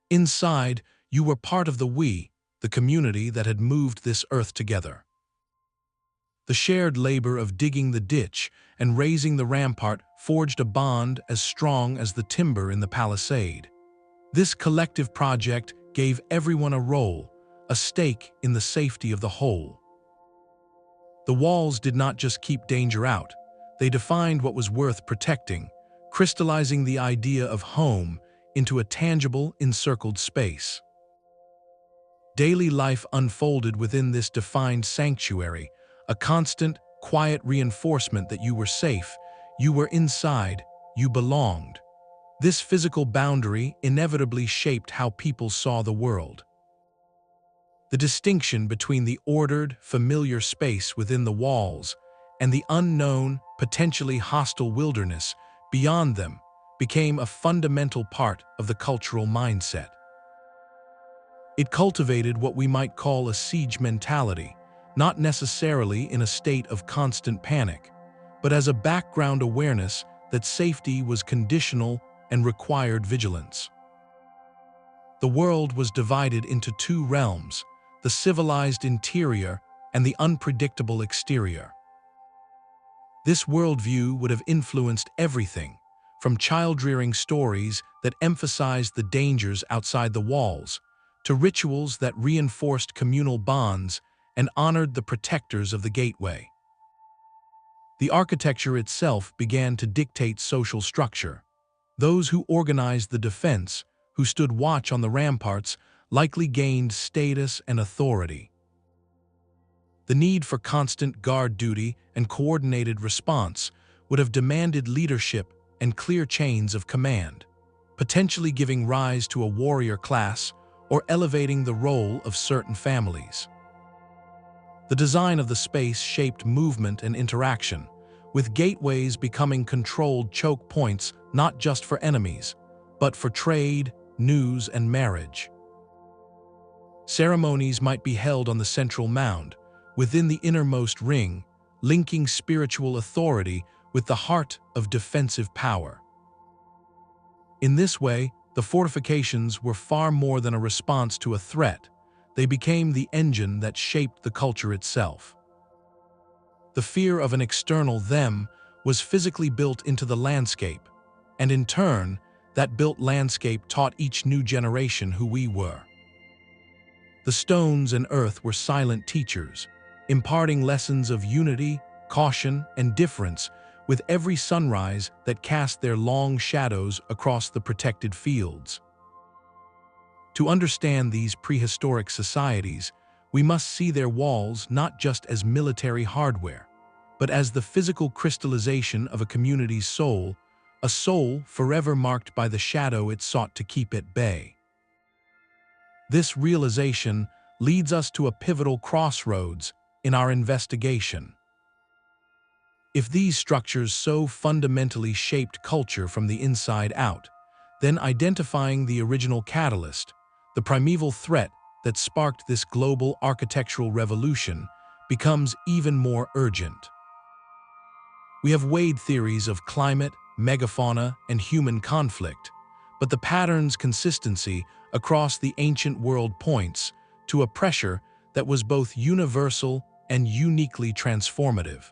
Inside, you were part of the we, the community that had moved this earth together. The shared labor of digging the ditch and raising the rampart forged a bond as strong as the timber in the palisade. This collective project gave everyone a role, a stake in the safety of the whole. The walls did not just keep danger out, they defined what was worth protecting, crystallizing the idea of home into a tangible, encircled space. Daily life unfolded within this defined sanctuary, a constant, quiet reinforcement that you were safe, you were inside, you belonged. This physical boundary inevitably shaped how people saw the world. The distinction between the ordered, familiar space within the walls and the unknown, potentially hostile wilderness beyond them became a fundamental part of the cultural mindset. It cultivated what we might call a siege mentality, not necessarily in a state of constant panic, but as a background awareness that safety was conditional and required vigilance. The world was divided into two realms, the civilized interior and the unpredictable exterior. This worldview would have influenced everything, from child-rearing stories that emphasized the dangers outside the walls, to rituals that reinforced communal bonds and honored the protectors of the gateway. The architecture itself began to dictate social structure. Those who organized the defense, who stood watch on the ramparts, likely gained status and authority. The need for constant guard duty and coordinated response would have demanded leadership and clear chains of command, potentially giving rise to a warrior class or elevating the role of certain families. The design of the space shaped movement and interaction, with gateways becoming controlled choke points not just for enemies, but for trade, news, and marriage. Ceremonies might be held on the central mound, within the innermost ring, linking spiritual authority with the heart of defensive power. In this way, the fortifications were far more than a response to a threat. They became the engine that shaped the culture itself. The fear of an external them was physically built into the landscape, and in turn, that built landscape taught each new generation who we were. The stones and earth were silent teachers, imparting lessons of unity, caution, and difference with every sunrise that cast their long shadows across the protected fields. To understand these prehistoric societies, we must see their walls not just as military hardware, but as the physical crystallization of a community's soul, a soul forever marked by the shadow it sought to keep at bay. This realization leads us to a pivotal crossroads in our investigation. If these structures so fundamentally shaped culture from the inside out, then identifying the original catalyst, the primeval threat that sparked this global architectural revolution, becomes even more urgent. We have weighed theories of climate, megafauna, and human conflict, but the pattern's consistency across the ancient world points to a pressure that was both universal and uniquely transformative.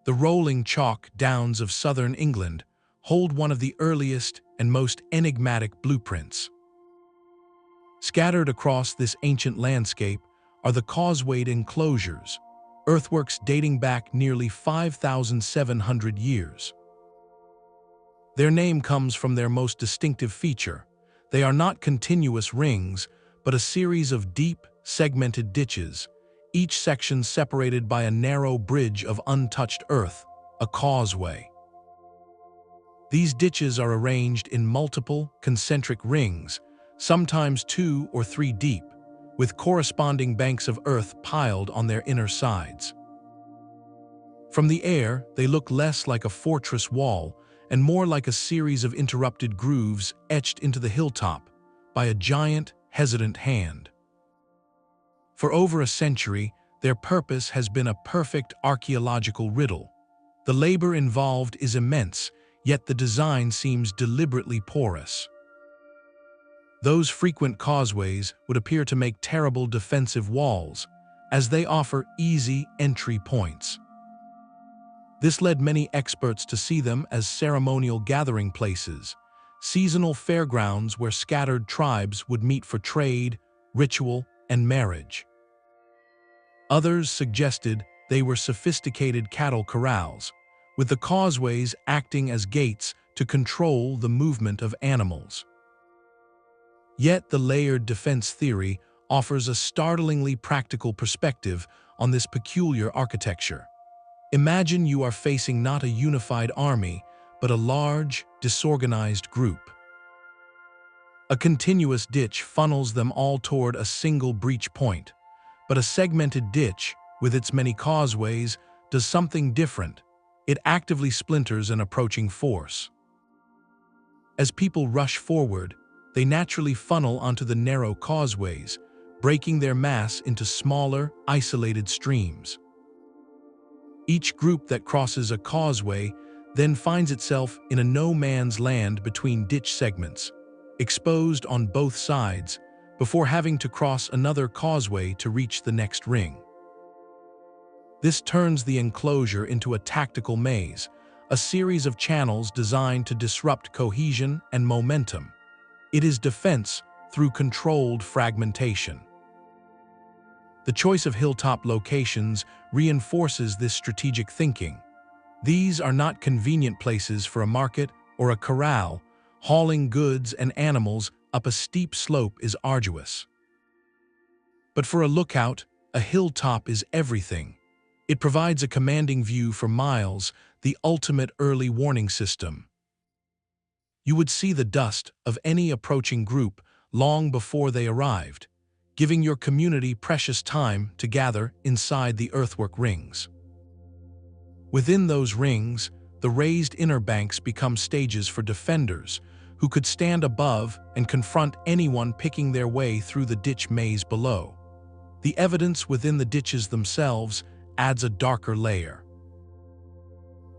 The rolling chalk downs of southern England hold one of the earliest and most enigmatic blueprints. Scattered across this ancient landscape are the Causewayed Enclosures, earthworks dating back nearly 5,700 years. Their name comes from their most distinctive feature. They are not continuous rings, but a series of deep, segmented ditches, each section separated by a narrow bridge of untouched earth, a causeway. These ditches are arranged in multiple, concentric rings, sometimes 2 or 3 deep, with corresponding banks of earth piled on their inner sides. From the air, they look less like a fortress wall and more like a series of interrupted grooves etched into the hilltop by a giant, hesitant hand. For over a century, their purpose has been a perfect archaeological riddle. The labor involved is immense, yet the design seems deliberately porous. Those frequent causeways would appear to make terrible defensive walls, as they offer easy entry points. This led many experts to see them as ceremonial gathering places, seasonal fairgrounds where scattered tribes would meet for trade, ritual, and marriage. Others suggested they were sophisticated cattle corrals, with the causeways acting as gates to control the movement of animals. Yet the layered defense theory offers a startlingly practical perspective on this peculiar architecture. Imagine you are facing not a unified army, but a large, disorganized group. A continuous ditch funnels them all toward a single breach point, but a segmented ditch, with its many causeways, does something different. It actively splinters an approaching force. As people rush forward, they naturally funnel onto the narrow causeways, breaking their mass into smaller, isolated streams. Each group that crosses a causeway then finds itself in a no-man's land between ditch segments, exposed on both sides, before having to cross another causeway to reach the next ring. This turns the enclosure into a tactical maze, a series of channels designed to disrupt cohesion and momentum. It is defense through controlled fragmentation. The choice of hilltop locations reinforces this strategic thinking. These are not convenient places for a market or a corral. Hauling goods and animals up a steep slope is arduous. But for a lookout, a hilltop is everything. It provides a commanding view for miles, the ultimate early warning system. You would see the dust of any approaching group long before they arrived, giving your community precious time to gather inside the earthwork rings. Within those rings, the raised inner banks become stages for defenders who could stand above and confront anyone picking their way through the ditch maze below. The evidence within the ditches themselves adds a darker layer.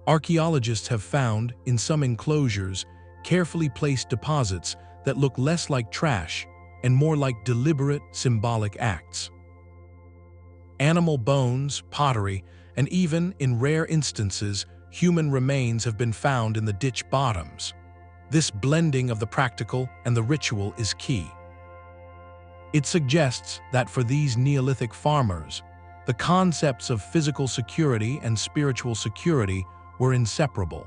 Archaeologists have found, in some enclosures, carefully placed deposits that look less like trash and more like deliberate, symbolic acts. Animal bones, pottery, and even, in rare instances, human remains have been found in the ditch bottoms. This blending of the practical and the ritual is key. It suggests that for these Neolithic farmers, the concepts of physical security and spiritual security were inseparable.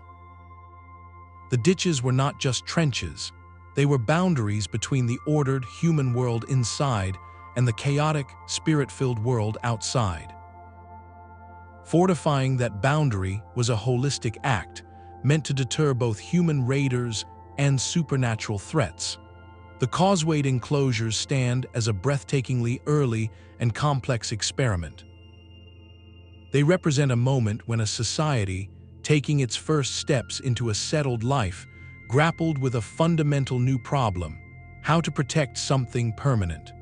The ditches were not just trenches, they were boundaries between the ordered human world inside and the chaotic, spirit-filled world outside. Fortifying that boundary was a holistic act meant to deter both human raiders and supernatural threats. The Causewayed enclosures stand as a breathtakingly early and complex experiment. They represent a moment when a society, taking its first steps into a settled life, grappled with a fundamental new problem: how to protect something permanent.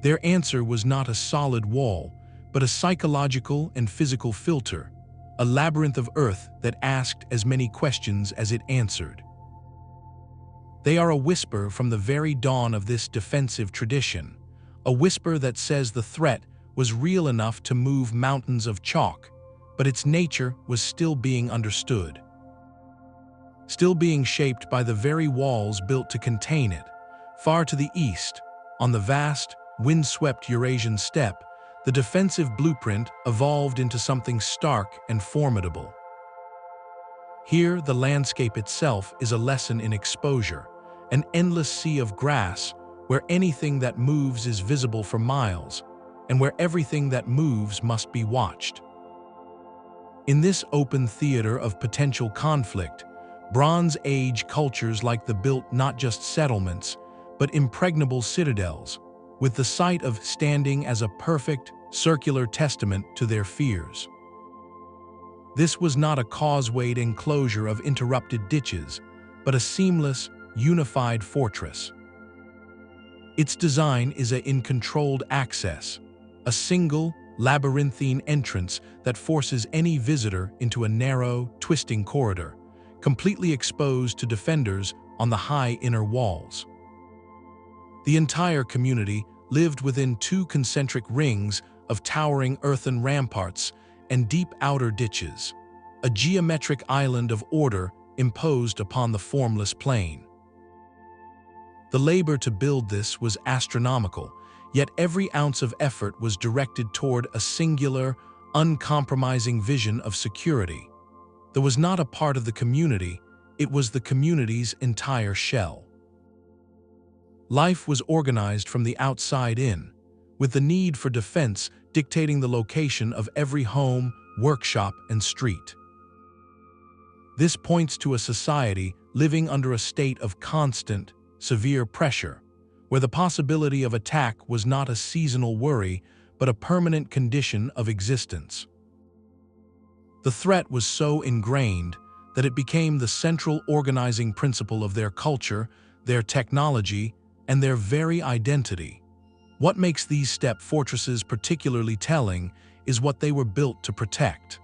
Their answer was not a solid wall, but a psychological and physical filter, a labyrinth of earth that asked as many questions as it answered. They are a whisper from the very dawn of this defensive tradition, a whisper that says the threat was real enough to move mountains of chalk, but its nature was still being understood. Still being shaped by the very walls built to contain it. Far to the east, on the vast, windswept Eurasian steppe, the defensive blueprint evolved into something stark and formidable. Here, the landscape itself is a lesson in exposure, an endless sea of grass where anything that moves is visible for miles, and where everything that moves must be watched. In this open theater of potential conflict, Bronze Age cultures like the built not just settlements, but impregnable citadels, with the site of standing as a perfect, circular testament to their fears. This was not a causewayed enclosure of interrupted ditches, but a seamless, unified fortress. Its design is in controlled access, a single, labyrinthine entrance that forces any visitor into a narrow, twisting corridor, completely exposed to defenders on the high inner walls. The entire community lived within two concentric rings of towering earthen ramparts and deep outer ditches, a geometric island of order imposed upon the formless plain. The labor to build this was astronomical, yet every ounce of effort was directed toward a singular, uncompromising vision of security. That was not a part of the community, it was the community's entire shell. Life was organized from the outside in, with the need for defense dictating the location of every home, workshop, and street. This points to a society living under a state of constant, severe pressure, where the possibility of attack was not a seasonal worry, but a permanent condition of existence. The threat was so ingrained that it became the central organizing principle of their culture, their technology, and their very identity. What makes these steppe fortresses particularly telling is what they were built to protect.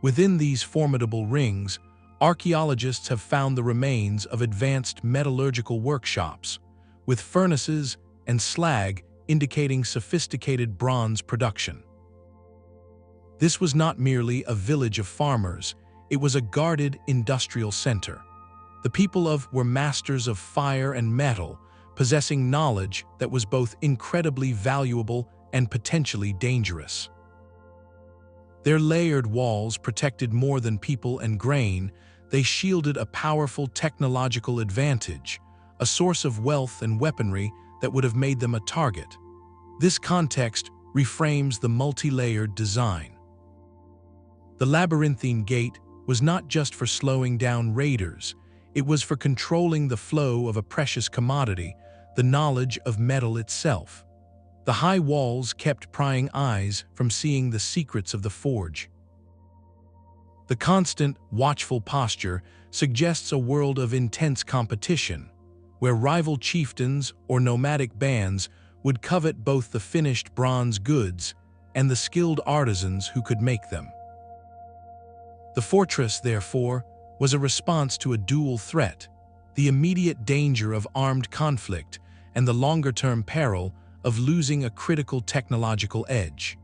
Within these formidable rings, archaeologists have found the remains of advanced metallurgical workshops, with furnaces and slag indicating sophisticated bronze production. This was not merely a village of farmers, it was a guarded industrial center. The people of were masters of fire and metal, possessing knowledge that was both incredibly valuable and potentially dangerous. Their layered walls protected more than people and grain. They shielded a powerful technological advantage, a source of wealth and weaponry that would have made them a target. This context reframes the multi-layered design. The labyrinthine gate was not just for slowing down raiders, it was for controlling the flow of a precious commodity, the knowledge of metal itself. The high walls kept prying eyes from seeing the secrets of the forge. The constant, watchful posture suggests a world of intense competition, where rival chieftains or nomadic bands would covet both the finished bronze goods and the skilled artisans who could make them. The fortress, therefore, was a response to a dual threat: the immediate danger of armed conflict and the longer-term peril of losing a critical technological edge.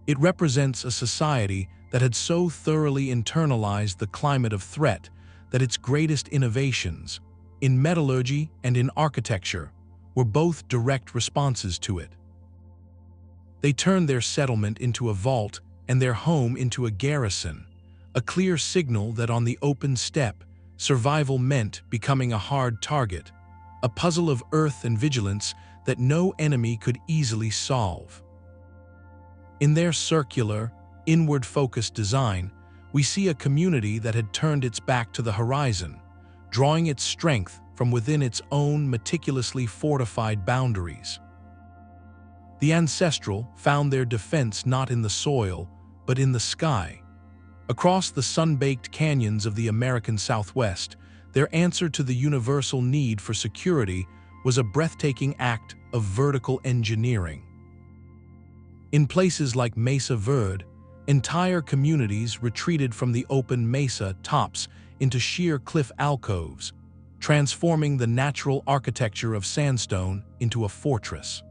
It represents a society that had so thoroughly internalized the climate of threat that its greatest innovations, in metallurgy and in architecture, were both direct responses to it. They turned their settlement into a vault and their home into a garrison, a clear signal that on the open steppe, survival meant becoming a hard target, a puzzle of earth and vigilance that no enemy could easily solve. In their circular, inward-focused design, we see a community that had turned its back to the horizon, drawing its strength from within its own meticulously fortified boundaries. The Ancestral found their defense not in the soil, but in the sky. Across the sun-baked canyons of the American Southwest, their answer to the universal need for security was a breathtaking act of vertical engineering. In places like Mesa Verde, entire communities retreated from the open mesa tops into sheer cliff alcoves, transforming the natural architecture of sandstone into a fortress.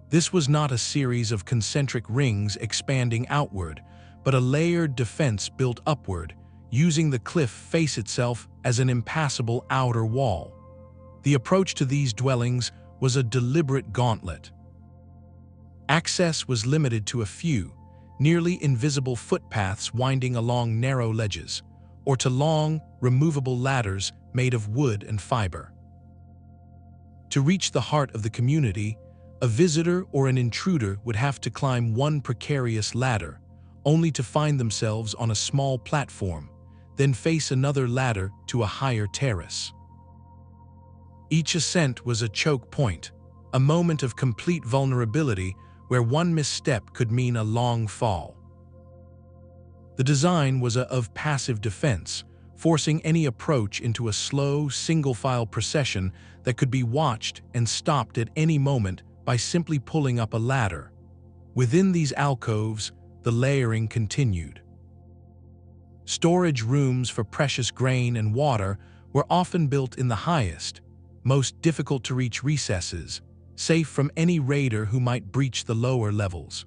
This was not a series of concentric rings expanding outward, but a layered defense built upward, using the cliff face itself as an impassable outer wall. The approach to these dwellings was a deliberate gauntlet. Access was limited to a few, nearly invisible footpaths winding along narrow ledges, or to long, removable ladders made of wood and fiber. To reach the heart of the community, a visitor or an intruder would have to climb one precarious ladder, only to find themselves on a small platform, then face another ladder to a higher terrace. Each ascent was a choke point, a moment of complete vulnerability where one misstep could mean a long fall. The design was of passive defense, forcing any approach into a slow, single-file procession that could be watched and stopped at any moment by simply pulling up a ladder. Within these alcoves, the layering continued. Storage rooms for precious grain and water were often built in the highest, most difficult-to-reach recesses, safe from any raider who might breach the lower levels.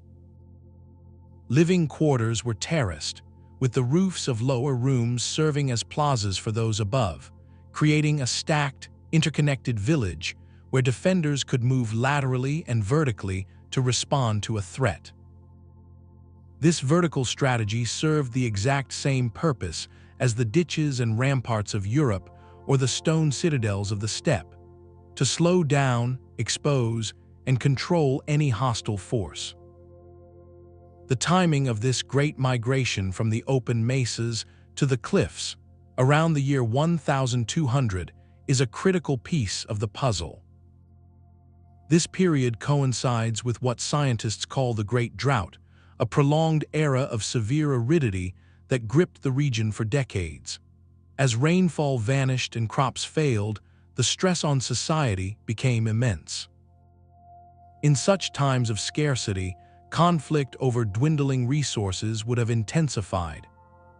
Living quarters were terraced, with the roofs of lower rooms serving as plazas for those above, creating a stacked, interconnected village where defenders could move laterally and vertically to respond to a threat. This vertical strategy served the exact same purpose as the ditches and ramparts of Europe or the stone citadels of the steppe: to slow down, expose, and control any hostile force. The timing of this great migration from the open mesas to the cliffs, around the year 1200, is a critical piece of the puzzle. This period coincides with what scientists call the Great Drought, a prolonged era of severe aridity that gripped the region for decades. As rainfall vanished and crops failed, the stress on society became immense. In such times of scarcity, conflict over dwindling resources would have intensified.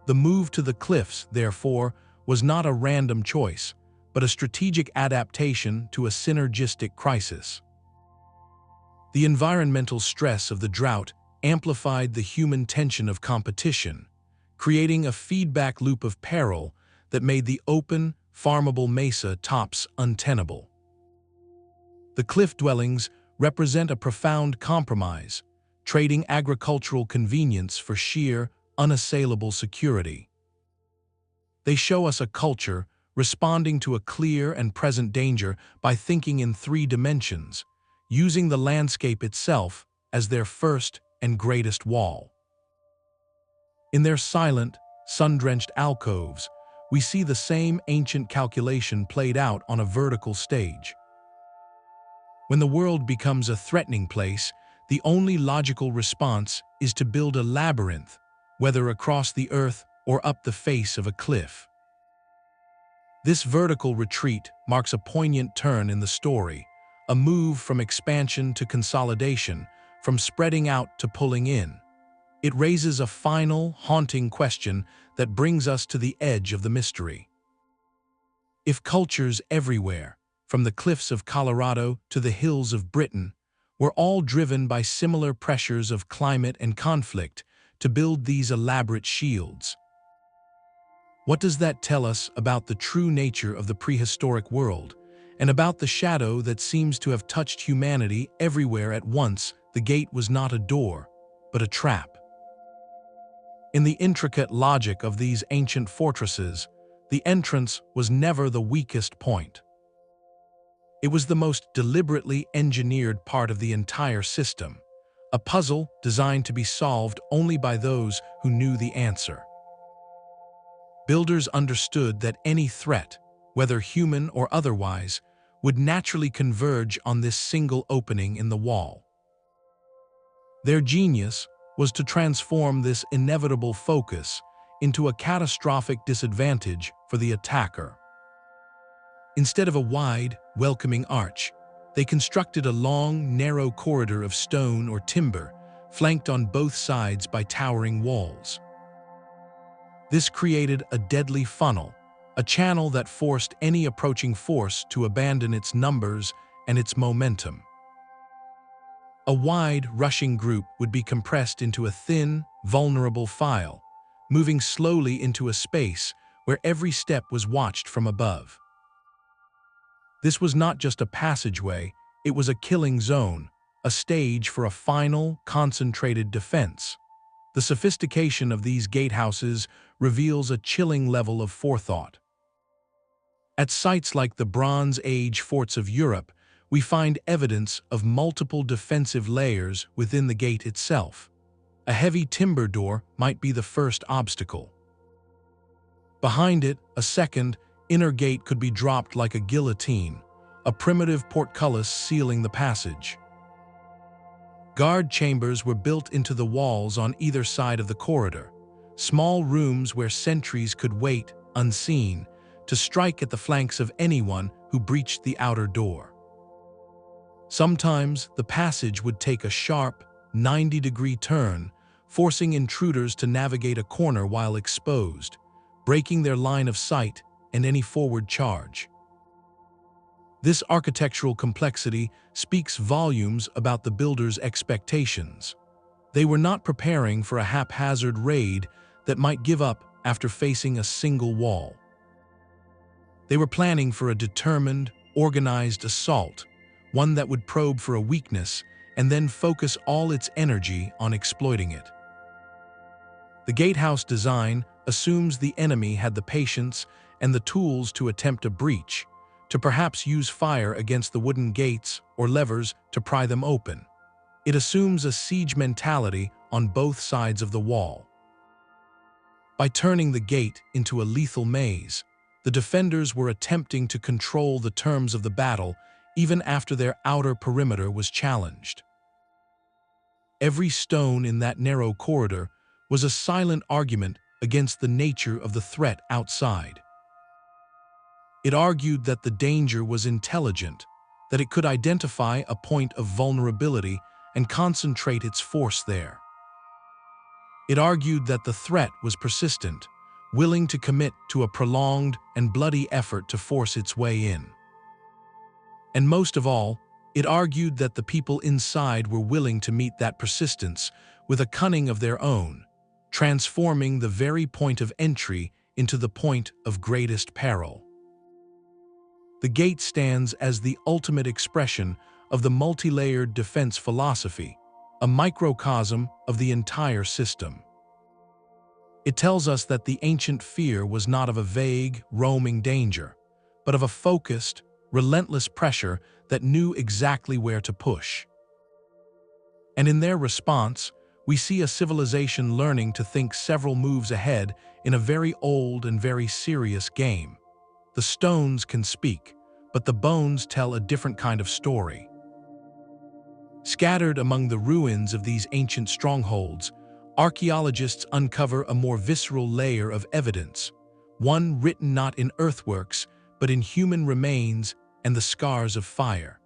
The move to the cliffs, therefore, was not a random choice, but a strategic adaptation to a synergistic crisis. The environmental stress of the drought amplified the human tension of competition, creating a feedback loop of peril that made the open, farmable mesa tops untenable. The cliff dwellings represent a profound compromise, trading agricultural convenience for sheer, unassailable security. They show us a culture responding to a clear and present danger by thinking in three dimensions, using the landscape itself as their first and greatest wall. In their silent, sun-drenched alcoves, we see the same ancient calculation played out on a vertical stage. When the world becomes a threatening place, the only logical response is to build a labyrinth, whether across the earth or up the face of a cliff. This vertical retreat marks a poignant turn in the story, a move from expansion to consolidation, from spreading out to pulling in. It raises a final, haunting question that brings us to the edge of the mystery. If cultures everywhere, from the cliffs of Colorado to the hills of Britain, were all driven by similar pressures of climate and conflict to build these elaborate shields, what does that tell us about the true nature of the prehistoric world, and about the shadow that seems to have touched humanity everywhere at once? The gate was not a door, but a trap. In the intricate logic of these ancient fortresses, the entrance was never the weakest point. It was the most deliberately engineered part of the entire system, a puzzle designed to be solved only by those who knew the answer. Builders understood that any threat, whether human or otherwise, would naturally converge on this single opening in the wall. Their genius was to transform this inevitable focus into a catastrophic disadvantage for the attacker. Instead of a wide, welcoming arch, they constructed a long, narrow corridor of stone or timber, flanked on both sides by towering walls. This created a deadly funnel, a channel that forced any approaching force to abandon its numbers and its momentum. A wide, rushing group would be compressed into a thin, vulnerable file, moving slowly into a space where every step was watched from above. This was not just a passageway, it was a killing zone, a stage for a final, concentrated defense. The sophistication of these gatehouses reveals a chilling level of forethought. At sites like the Bronze Age forts of Europe, we find evidence of multiple defensive layers within the gate itself. A heavy timber door might be the first obstacle. Behind it, a second, inner gate could be dropped like a guillotine, a primitive portcullis sealing the passage. Guard chambers were built into the walls on either side of the corridor, small rooms where sentries could wait, unseen, to strike at the flanks of anyone who breached the outer door. Sometimes the passage would take a sharp, 90-degree turn, forcing intruders to navigate a corner while exposed, breaking their line of sight and any forward charge. This architectural complexity speaks volumes about the builders' expectations. They were not preparing for a haphazard raid that might give up after facing a single wall. They were planning for a determined, organized assault, one that would probe for a weakness and then focus all its energy on exploiting it. The gatehouse design assumes the enemy had the patience and the tools to attempt a breach, to perhaps use fire against the wooden gates or levers to pry them open. It assumes a siege mentality on both sides of the wall. By turning the gate into a lethal maze, the defenders were attempting to control the terms of the battle even after their outer perimeter was challenged. Every stone in that narrow corridor was a silent argument against the nature of the threat outside. It argued that the danger was intelligent, that it could identify a point of vulnerability and concentrate its force there. It argued that the threat was persistent, willing to commit to a prolonged and bloody effort to force its way in. And most of all, it argued that the people inside were willing to meet that persistence with a cunning of their own, transforming the very point of entry into the point of greatest peril. The gate stands as the ultimate expression of the multi-layered defense philosophy, a microcosm of the entire system. It tells us that the ancient fear was not of a vague, roaming danger, but of a focused, relentless pressure that knew exactly where to push. And in their response, we see a civilization learning to think several moves ahead in a very old and very serious game. The stones can speak, but the bones tell a different kind of story. Scattered among the ruins of these ancient strongholds, archaeologists uncover a more visceral layer of evidence, one written not in earthworks, but in human remains and the scars of fire.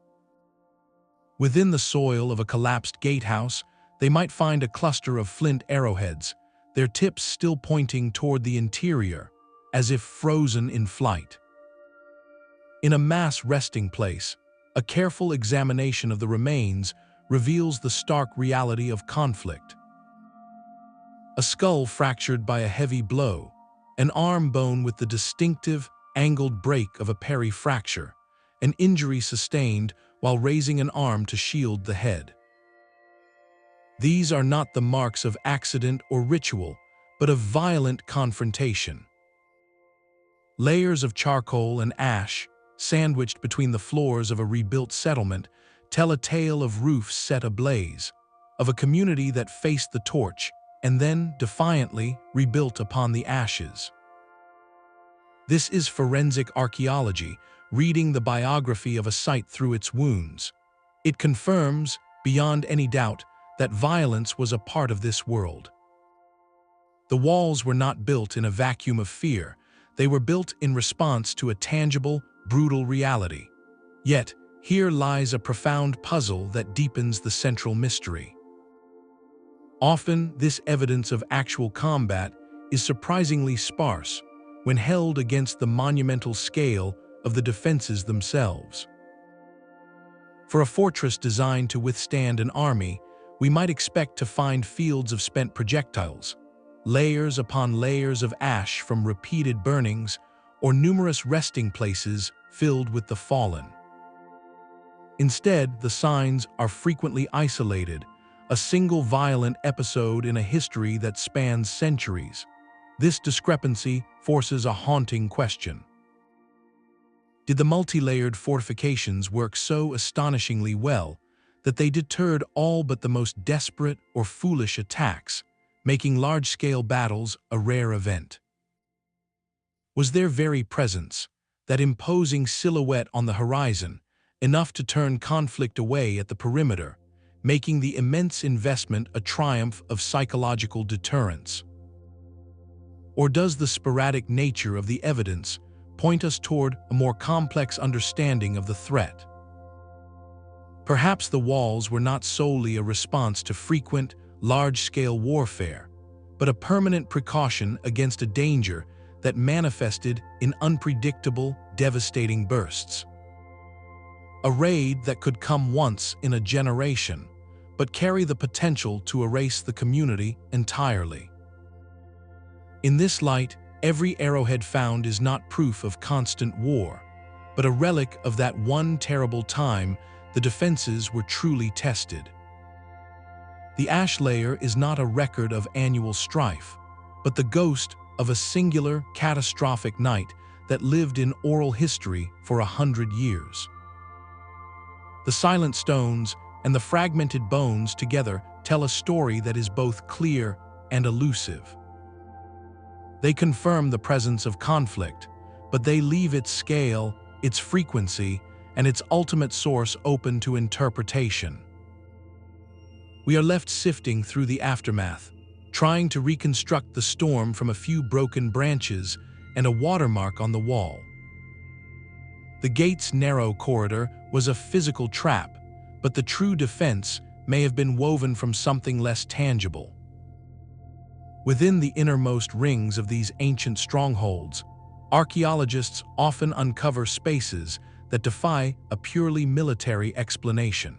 Within the soil of a collapsed gatehouse, they might find a cluster of flint arrowheads, their tips still pointing toward the interior, as if frozen in flight. In a mass resting place, a careful examination of the remains reveals the stark reality of conflict. A skull fractured by a heavy blow, an arm bone with the distinctive, angled break of a perifracture, an injury sustained while raising an arm to shield the head. These are not the marks of accident or ritual, but of violent confrontation. Layers of charcoal and ash, sandwiched between the floors of a rebuilt settlement, tell a tale of roofs set ablaze, of a community that faced the torch and then, defiantly, rebuilt upon the ashes. This is forensic archaeology, reading the biography of a site through its wounds. It confirms, beyond any doubt, that violence was a part of this world. The walls were not built in a vacuum of fear. They were built in response to a tangible, brutal reality. Yet, here lies a profound puzzle that deepens the central mystery. Often, this evidence of actual combat is surprisingly sparse when held against the monumental scale of the defenses themselves. For a fortress designed to withstand an army, we might expect to find fields of spent projectiles, layers upon layers of ash from repeated burnings, or numerous resting places filled with the fallen. Instead, the signs are frequently isolated, a single violent episode in a history that spans centuries. This discrepancy forces a haunting question. Did the multi-layered fortifications work so astonishingly well that they deterred all but the most desperate or foolish attacks, making large-scale battles a rare event? Was their very presence, that imposing silhouette on the horizon, enough to turn conflict away at the perimeter, making the immense investment a triumph of psychological deterrence? Or does the sporadic nature of the evidence point us toward a more complex understanding of the threat? Perhaps the walls were not solely a response to frequent, large-scale warfare, but a permanent precaution against a danger that manifested in unpredictable, devastating bursts. A raid that could come once in a generation, but carry the potential to erase the community entirely. In this light, every arrowhead found is not proof of constant war, but a relic of that one terrible time the defenses were truly tested. The ash layer is not a record of annual strife, but the ghost of a singular, catastrophic night that lived in oral history for 100 years. The silent stones and the fragmented bones together tell a story that is both clear and elusive. They confirm the presence of conflict, but they leave its scale, its frequency, and its ultimate source open to interpretation. We are left sifting through the aftermath, trying to reconstruct the storm from a few broken branches and a watermark on the wall. The gate's narrow corridor was a physical trap, but the true defense may have been woven from something less tangible. Within the innermost rings of these ancient strongholds, archaeologists often uncover spaces that defy a purely military explanation.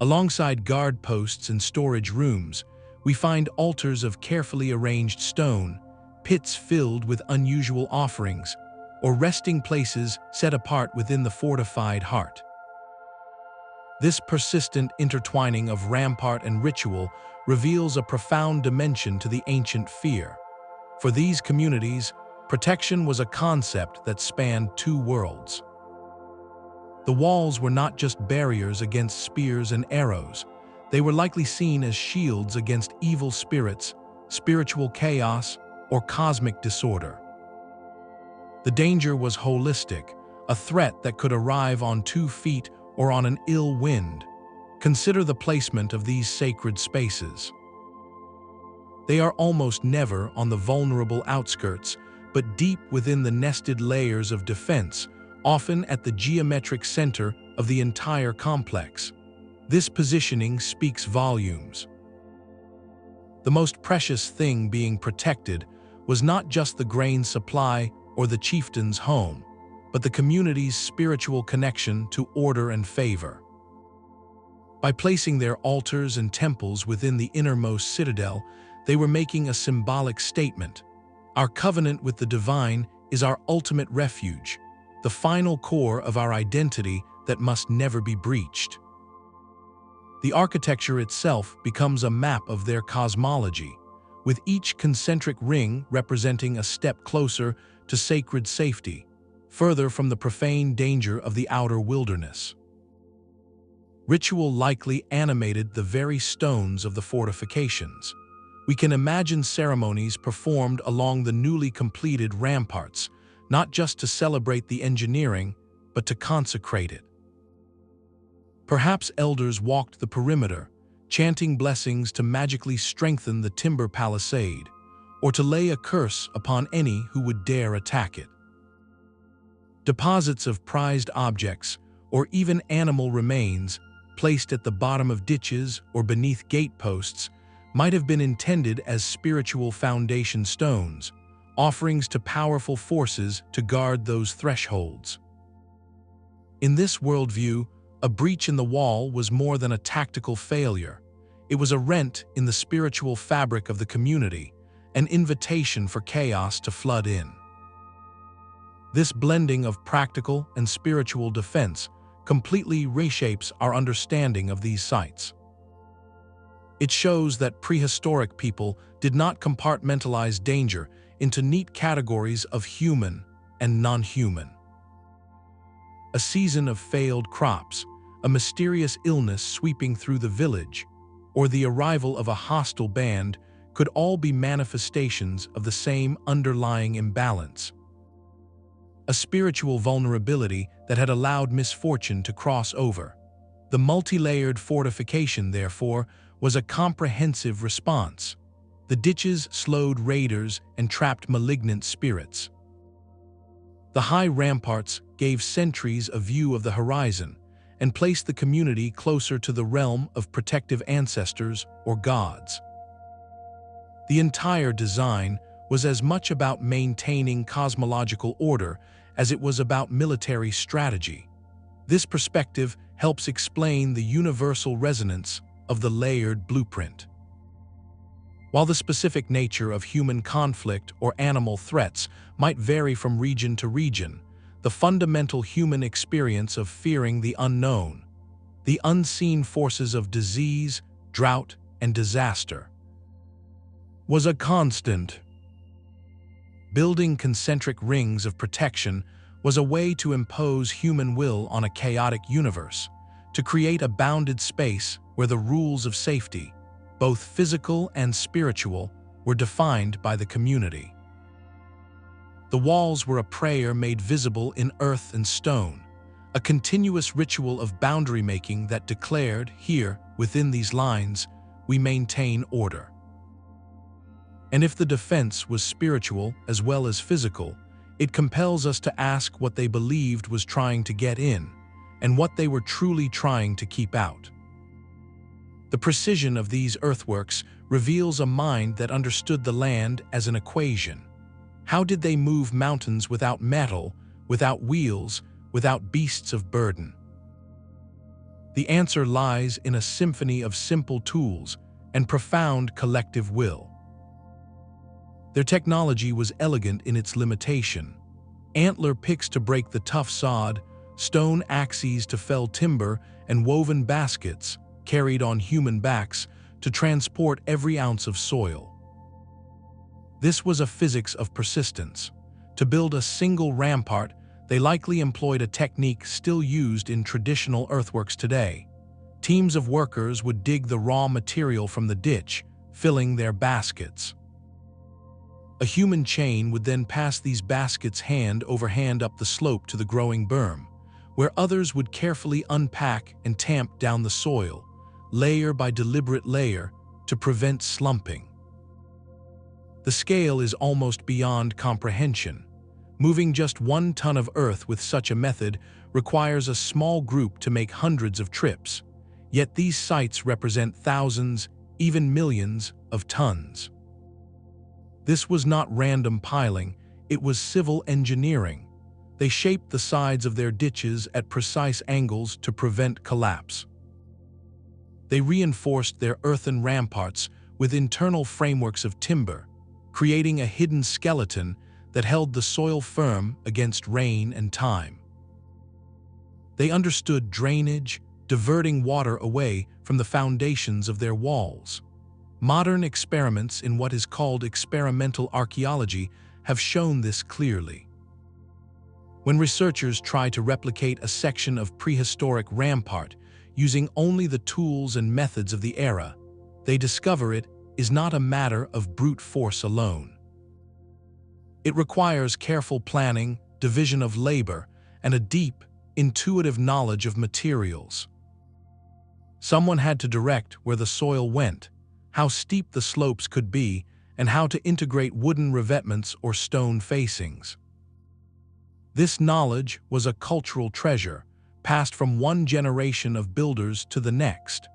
Alongside guard posts and storage rooms, we find altars of carefully arranged stone, pits filled with unusual offerings, or resting places set apart within the fortified heart. This persistent intertwining of rampart and ritual reveals a profound dimension to the ancient fear. For these communities, protection was a concept that spanned two worlds. The walls were not just barriers against spears and arrows. They were likely seen as shields against evil spirits, spiritual chaos, or cosmic disorder. The danger was holistic, a threat that could arrive on 2 feet or on an ill wind. Consider the placement of these sacred spaces. They are almost never on the vulnerable outskirts, but deep within the nested layers of defense, often at the geometric center of the entire complex. This positioning speaks volumes. The most precious thing being protected was not just the grain supply or the chieftain's home, but the community's spiritual connection to order and favor. By placing their altars and temples within the innermost citadel, they were making a symbolic statement. Our covenant with the divine is our ultimate refuge, the final core of our identity that must never be breached. The architecture itself becomes a map of their cosmology, with each concentric ring representing a step closer to sacred safety, further from the profane danger of the outer wilderness. Ritual likely animated the very stones of the fortifications. We can imagine ceremonies performed along the newly completed ramparts, not just to celebrate the engineering, but to consecrate it. Perhaps elders walked the perimeter, chanting blessings to magically strengthen the timber palisade, or to lay a curse upon any who would dare attack it. Deposits of prized objects, or even animal remains, placed at the bottom of ditches or beneath gateposts, might have been intended as spiritual foundation stones, offerings to powerful forces to guard those thresholds. In this worldview, a breach in the wall was more than a tactical failure. It was a rent in the spiritual fabric of the community, an invitation for chaos to flood in. This blending of practical and spiritual defense completely reshapes our understanding of these sites. It shows that prehistoric people did not compartmentalize danger into neat categories of human and non-human. A season of failed crops, a mysterious illness sweeping through the village, or the arrival of a hostile band could all be manifestations of the same underlying imbalance. A spiritual vulnerability that had allowed misfortune to cross over. The multi-layered fortification, therefore, was a comprehensive response. The ditches slowed raiders and trapped malignant spirits. The high ramparts gave sentries a view of the horizon and placed the community closer to the realm of protective ancestors or gods. The entire design was as much about maintaining cosmological order as it was about military strategy. This perspective helps explain the universal resonance of the layered blueprint. While the specific nature of human conflict or animal threats might vary from region to region, the fundamental human experience of fearing the unknown, the unseen forces of disease, drought, and disaster, was a constant. Building concentric rings of protection was a way to impose human will on a chaotic universe, to create a bounded space where the rules of safety, both physical and spiritual, were defined by the community. The walls were a prayer made visible in earth and stone, a continuous ritual of boundary making that declared, here, within these lines, we maintain order. And if the defense was spiritual as well as physical, it compels us to ask what they believed was trying to get in, and what they were truly trying to keep out. The precision of these earthworks reveals a mind that understood the land as an equation. How did they move mountains without metal, without wheels, without beasts of burden? The answer lies in a symphony of simple tools and profound collective will. Their technology was elegant in its limitation. Antler picks to break the tough sod, stone axes to fell timber, and woven baskets, carried on human backs, to transport every ounce of soil. This was a physics of persistence. To build a single rampart, they likely employed a technique still used in traditional earthworks today. Teams of workers would dig the raw material from the ditch, filling their baskets. A human chain would then pass these baskets hand over hand up the slope to the growing berm, where others would carefully unpack and tamp down the soil, layer by deliberate layer, to prevent slumping. The scale is almost beyond comprehension. Moving just 1 ton of earth with such a method requires a small group to make hundreds of trips, yet these sites represent thousands, even millions, of tons. This was not random piling, it was civil engineering. They shaped the sides of their ditches at precise angles to prevent collapse. They reinforced their earthen ramparts with internal frameworks of timber, creating a hidden skeleton that held the soil firm against rain and time. They understood drainage, diverting water away from the foundations of their walls. Modern experiments in what is called experimental archaeology have shown this clearly. When researchers try to replicate a section of prehistoric rampart using only the tools and methods of the era, they discover it is not a matter of brute force alone. It requires careful planning, division of labor, and a deep, intuitive knowledge of materials. Someone had to direct where the soil went, how steep the slopes could be, and how to integrate wooden revetments or stone facings. This knowledge was a cultural treasure, passed from one generation of builders to the next.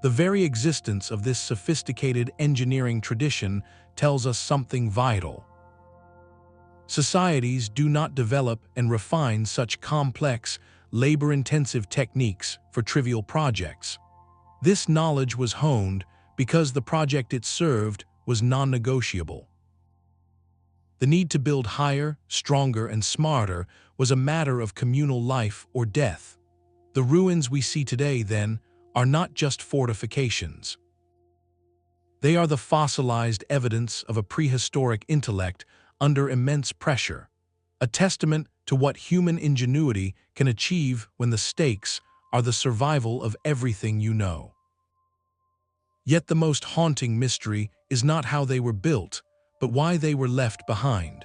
The very existence of this sophisticated engineering tradition tells us something vital. Societies do not develop and refine such complex, labor-intensive techniques for trivial projects. This knowledge was honed because the project it served was non-negotiable. The need to build higher, stronger, and smarter was a matter of communal life or death. The ruins we see today, then, are not just fortifications. They are the fossilized evidence of a prehistoric intellect under immense pressure, a testament to what human ingenuity can achieve when the stakes are the survival of everything you know. Yet the most haunting mystery is not how they were built, but why they were left behind.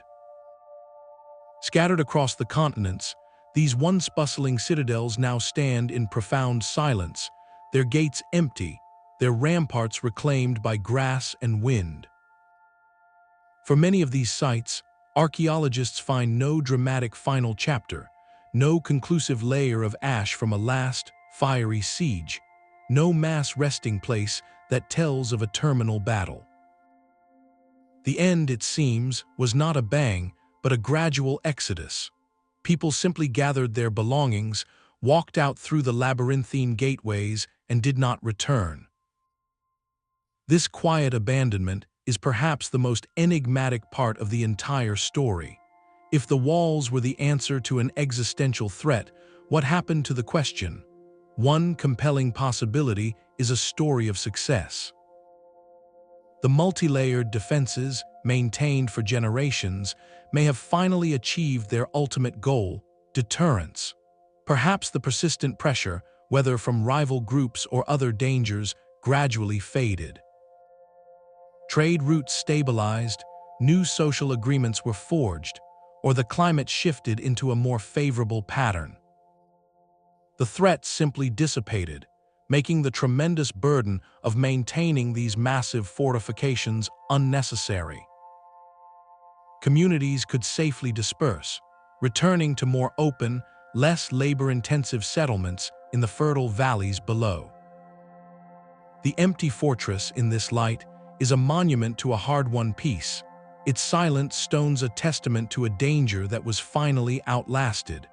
Scattered across the continents, these once bustling citadels now stand in profound silence, their gates empty, their ramparts reclaimed by grass and wind. For many of these sites, archaeologists find no dramatic final chapter, no conclusive layer of ash from a last, fiery siege, no mass resting place that tells of a terminal battle. The end, it seems, was not a bang, but a gradual exodus. People simply gathered their belongings, walked out through the labyrinthine gateways, and did not return. This quiet abandonment is perhaps the most enigmatic part of the entire story. If the walls were the answer to an existential threat, what happened to the question? One compelling possibility is a story of success. The multi-layered defenses, maintained for generations, may have finally achieved their ultimate goal, deterrence. Perhaps the persistent pressure, whether from rival groups or other dangers, gradually faded. Trade routes stabilized, new social agreements were forged, or the climate shifted into a more favorable pattern. The threat simply dissipated, making the tremendous burden of maintaining these massive fortifications unnecessary. Communities could safely disperse, returning to more open, less labor-intensive settlements in the fertile valleys below. The empty fortress, in this light, is a monument to a hard-won peace. Its silent stones a testament to a danger that was finally outlasted.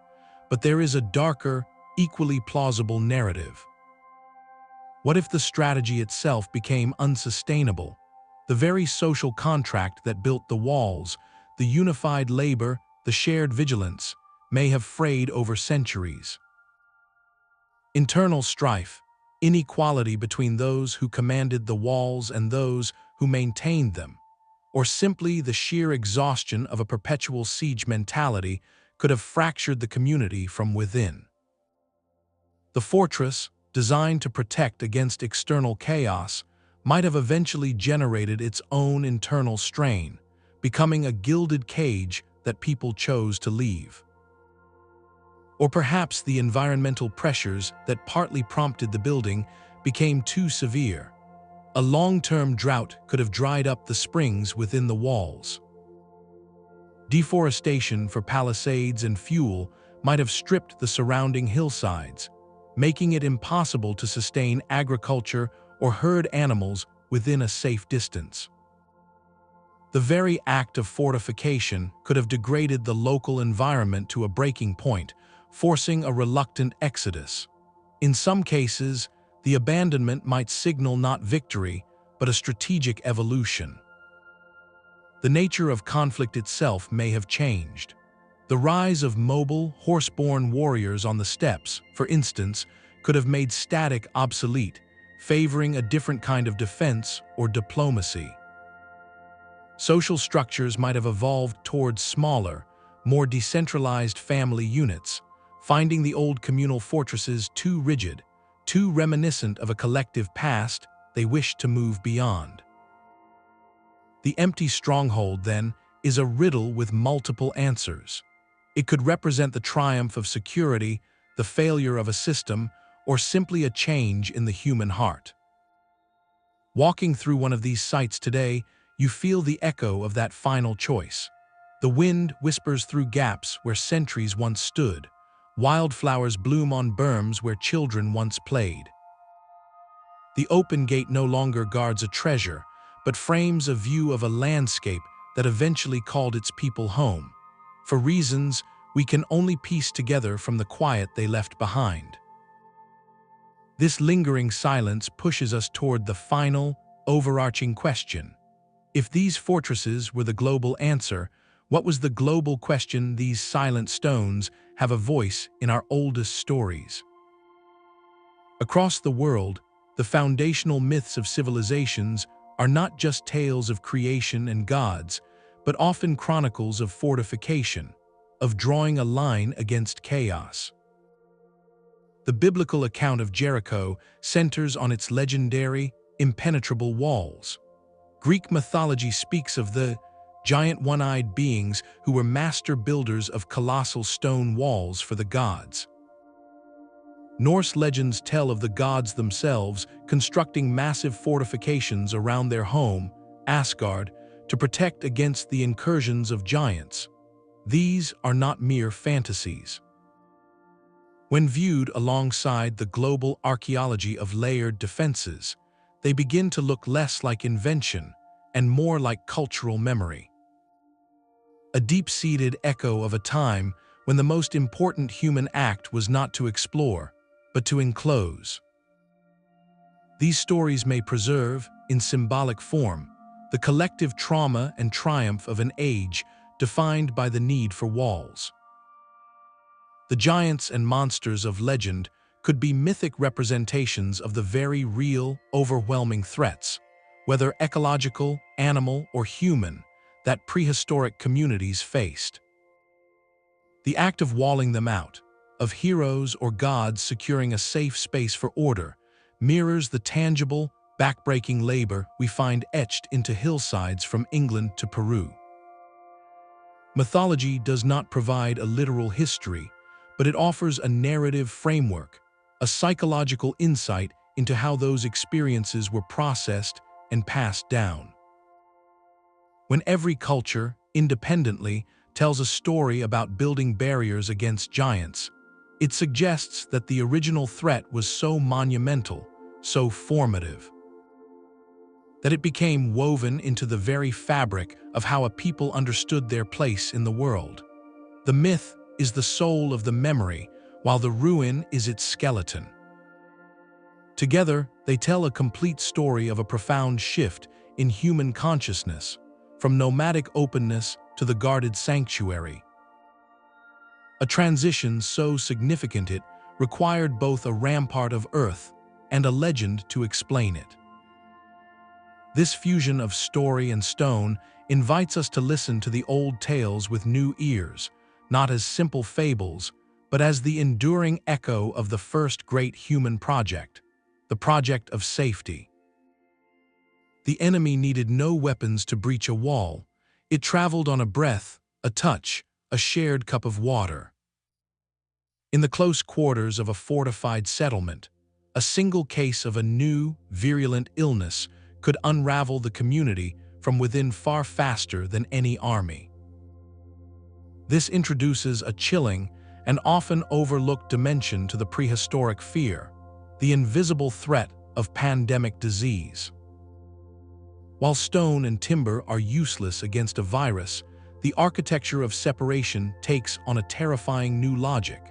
But there is a darker, equally plausible narrative. What if the strategy itself became unsustainable? The very social contract that built the walls, the unified labor, the shared vigilance, may have frayed over centuries. Internal strife, inequality between those who commanded the walls and those who maintained them, or simply the sheer exhaustion of a perpetual siege mentality could have fractured the community from within. The fortress, designed to protect against external chaos, might have eventually generated its own internal strain, becoming a gilded cage that people chose to leave. Or perhaps the environmental pressures that partly prompted the building became too severe. A long-term drought could have dried up the springs within the walls. Deforestation for palisades and fuel might have stripped the surrounding hillsides, making it impossible to sustain agriculture or herd animals within a safe distance. The very act of fortification could have degraded the local environment to a breaking point, forcing a reluctant exodus. In some cases, the abandonment might signal not victory, but a strategic evolution. The nature of conflict itself may have changed. The rise of mobile, horse-borne warriors on the steppes, for instance, could have made static obsolete, favoring a different kind of defense or diplomacy. Social structures might have evolved towards smaller, more decentralized family units, finding the old communal fortresses too rigid, too reminiscent of a collective past they wished to move beyond. The empty stronghold, then, is a riddle with multiple answers. It could represent the triumph of security, the failure of a system, or simply a change in the human heart. Walking through one of these sites today, you feel the echo of that final choice. The wind whispers through gaps where sentries once stood. Wildflowers bloom on berms where children once played. The open gate no longer guards a treasure, but frames a view of a landscape that eventually called its people home, for reasons we can only piece together from the quiet they left behind. This lingering silence pushes us toward the final, overarching question. If these fortresses were the global answer, what was the global question these silent stones have a voice in our oldest stories? Across the world, the foundational myths of civilizations are not just tales of creation and gods, but often chronicles of fortification, of drawing a line against chaos. The biblical account of Jericho centers on its legendary, impenetrable walls. Greek mythology speaks of the giant one-eyed beings who were master builders of colossal stone walls for the gods. Norse legends tell of the gods themselves constructing massive fortifications around their home, Asgard, to protect against the incursions of giants. These are not mere fantasies. When viewed alongside the global archaeology of layered defenses, they begin to look less like invention and more like cultural memory. A deep-seated echo of a time when the most important human act was not to explore, but to enclose. These stories may preserve, in symbolic form, the collective trauma and triumph of an age defined by the need for walls. The giants and monsters of legend could be mythic representations of the very real, overwhelming threats, whether ecological, animal, or human, that prehistoric communities faced. The act of walling them out, of heroes or gods securing a safe space for order, mirrors the tangible, backbreaking labor we find etched into hillsides from England to Peru. Mythology does not provide a literal history, but it offers a narrative framework, a psychological insight into how those experiences were processed and passed down. When every culture, independently, tells a story about building barriers against giants, it suggests that the original threat was so monumental, so formative, that it became woven into the very fabric of how a people understood their place in the world. The myth is the soul of the memory, while the ruin is its skeleton. Together, they tell a complete story of a profound shift in human consciousness, from nomadic openness to the guarded sanctuary. A transition so significant it required both a rampart of earth and a legend to explain it. This fusion of story and stone invites us to listen to the old tales with new ears, not as simple fables, but as the enduring echo of the first great human project, the project of safety. The enemy needed no weapons to breach a wall. It traveled on a breath, a touch, a shared cup of water. In the close quarters of a fortified settlement, a single case of a new, virulent illness could unravel the community from within far faster than any army. This introduces a chilling and often overlooked dimension to the prehistoric fear, the invisible threat of pandemic disease. While stone and timber are useless against a virus, the architecture of separation takes on a terrifying new logic.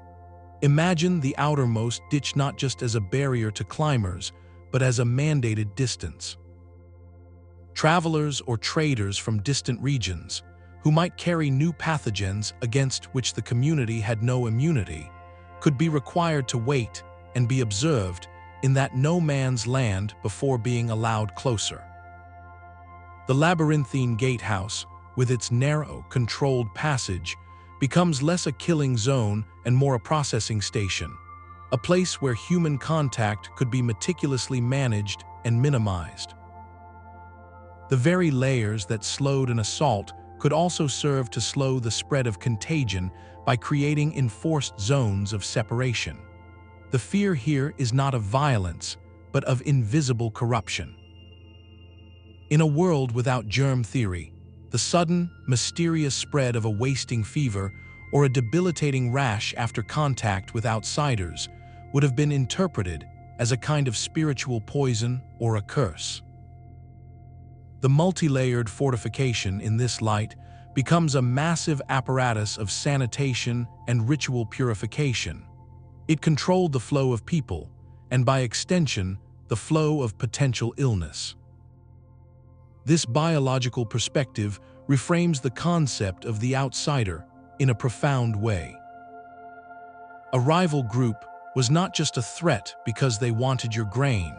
Imagine the outermost ditch not just as a barrier to climbers, but as a mandated distance. Travelers or traders from distant regions, who might carry new pathogens against which the community had no immunity, could be required to wait and be observed in that no man's land before being allowed closer. The labyrinthine gatehouse, with its narrow, controlled passage, becomes less a killing zone and more a processing station, a place where human contact could be meticulously managed and minimized. The very layers that slowed an assault could also serve to slow the spread of contagion by creating enforced zones of separation. The fear here is not of violence, but of invisible corruption. In a world without germ theory, the sudden, mysterious spread of a wasting fever or a debilitating rash after contact with outsiders would have been interpreted as a kind of spiritual poison or a curse. The multi-layered fortification in this light becomes a massive apparatus of sanitation and ritual purification. It controlled the flow of people, and by extension, the flow of potential illness. This biological perspective reframes the concept of the outsider in a profound way. A rival group was not just a threat because they wanted your grain,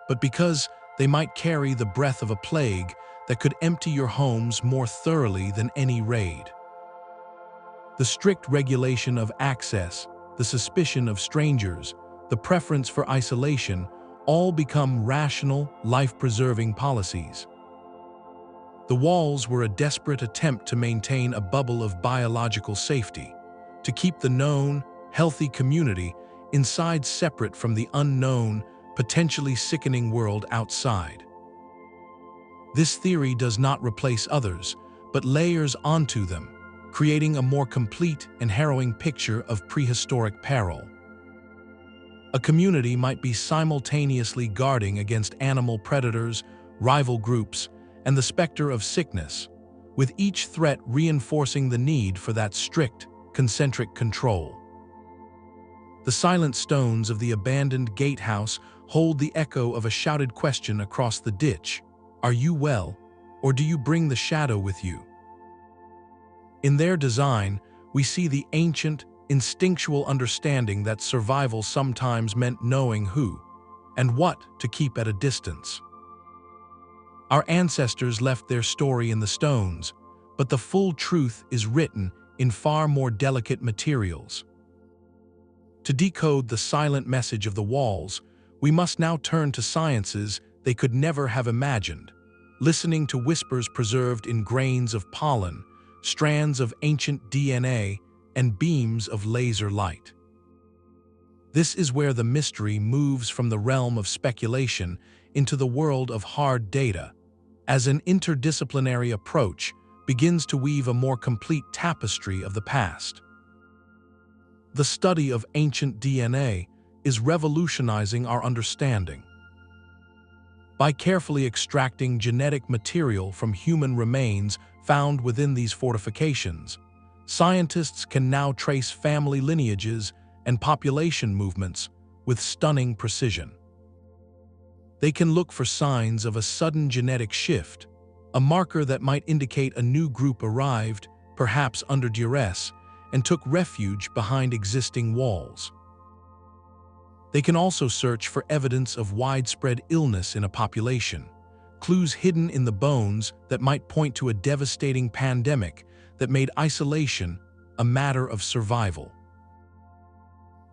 but because they might carry the breath of a plague that could empty your homes more thoroughly than any raid. The strict regulation of access, the suspicion of strangers, the preference for isolation, all become rational, life-preserving policies. The walls were a desperate attempt to maintain a bubble of biological safety, to keep the known, healthy community inside separate from the unknown, potentially sickening world outside. This theory does not replace others, but layers onto them, creating a more complete and harrowing picture of prehistoric peril. A community might be simultaneously guarding against animal predators, rival groups, and the specter of sickness, with each threat reinforcing the need for that strict, concentric control. The silent stones of the abandoned gatehouse hold the echo of a shouted question across the ditch: "Are you well, or do you bring the shadow with you?" In their design, we see the ancient, instinctual understanding that survival sometimes meant knowing who and what to keep at a distance. Our ancestors left their story in the stones, but the full truth is written in far more delicate materials. To decode the silent message of the walls, we must now turn to sciences they could never have imagined, listening to whispers preserved in grains of pollen, strands of ancient DNA, and beams of laser light. This is where the mystery moves from the realm of speculation into the world of hard data, as an interdisciplinary approach begins to weave a more complete tapestry of the past. The study of ancient DNA is revolutionizing our understanding. By carefully extracting genetic material from human remains found within these fortifications, scientists can now trace family lineages and population movements with stunning precision. They can look for signs of a sudden genetic shift, a marker that might indicate a new group arrived, perhaps under duress, and took refuge behind existing walls. They can also search for evidence of widespread illness in a population, clues hidden in the bones that might point to a devastating pandemic that made isolation a matter of survival.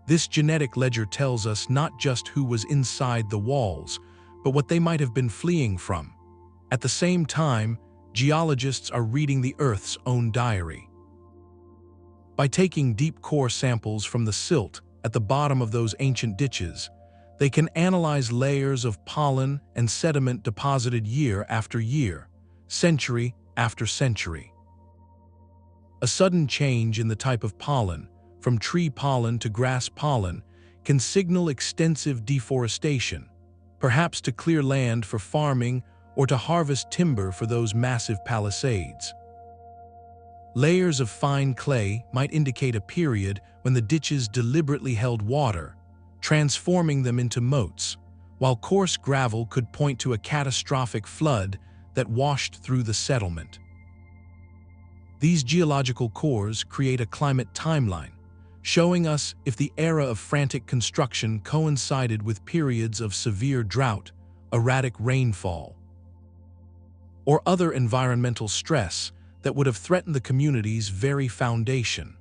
This genetic ledger tells us not just who was inside the walls, but what they might have been fleeing from. At the same time, geologists are reading the Earth's own diary. By taking deep core samples from the silt at the bottom of those ancient ditches, they can analyze layers of pollen and sediment deposited year after year, century after century. A sudden change in the type of pollen, from tree pollen to grass pollen, can signal extensive deforestation, perhaps to clear land for farming or to harvest timber for those massive palisades. Layers of fine clay might indicate a period when the ditches deliberately held water, transforming them into moats, while coarse gravel could point to a catastrophic flood that washed through the settlement. These geological cores create a climate timeline, showing us if the era of frantic construction coincided with periods of severe drought, erratic rainfall, or other environmental stress that would have threatened the community's very foundation.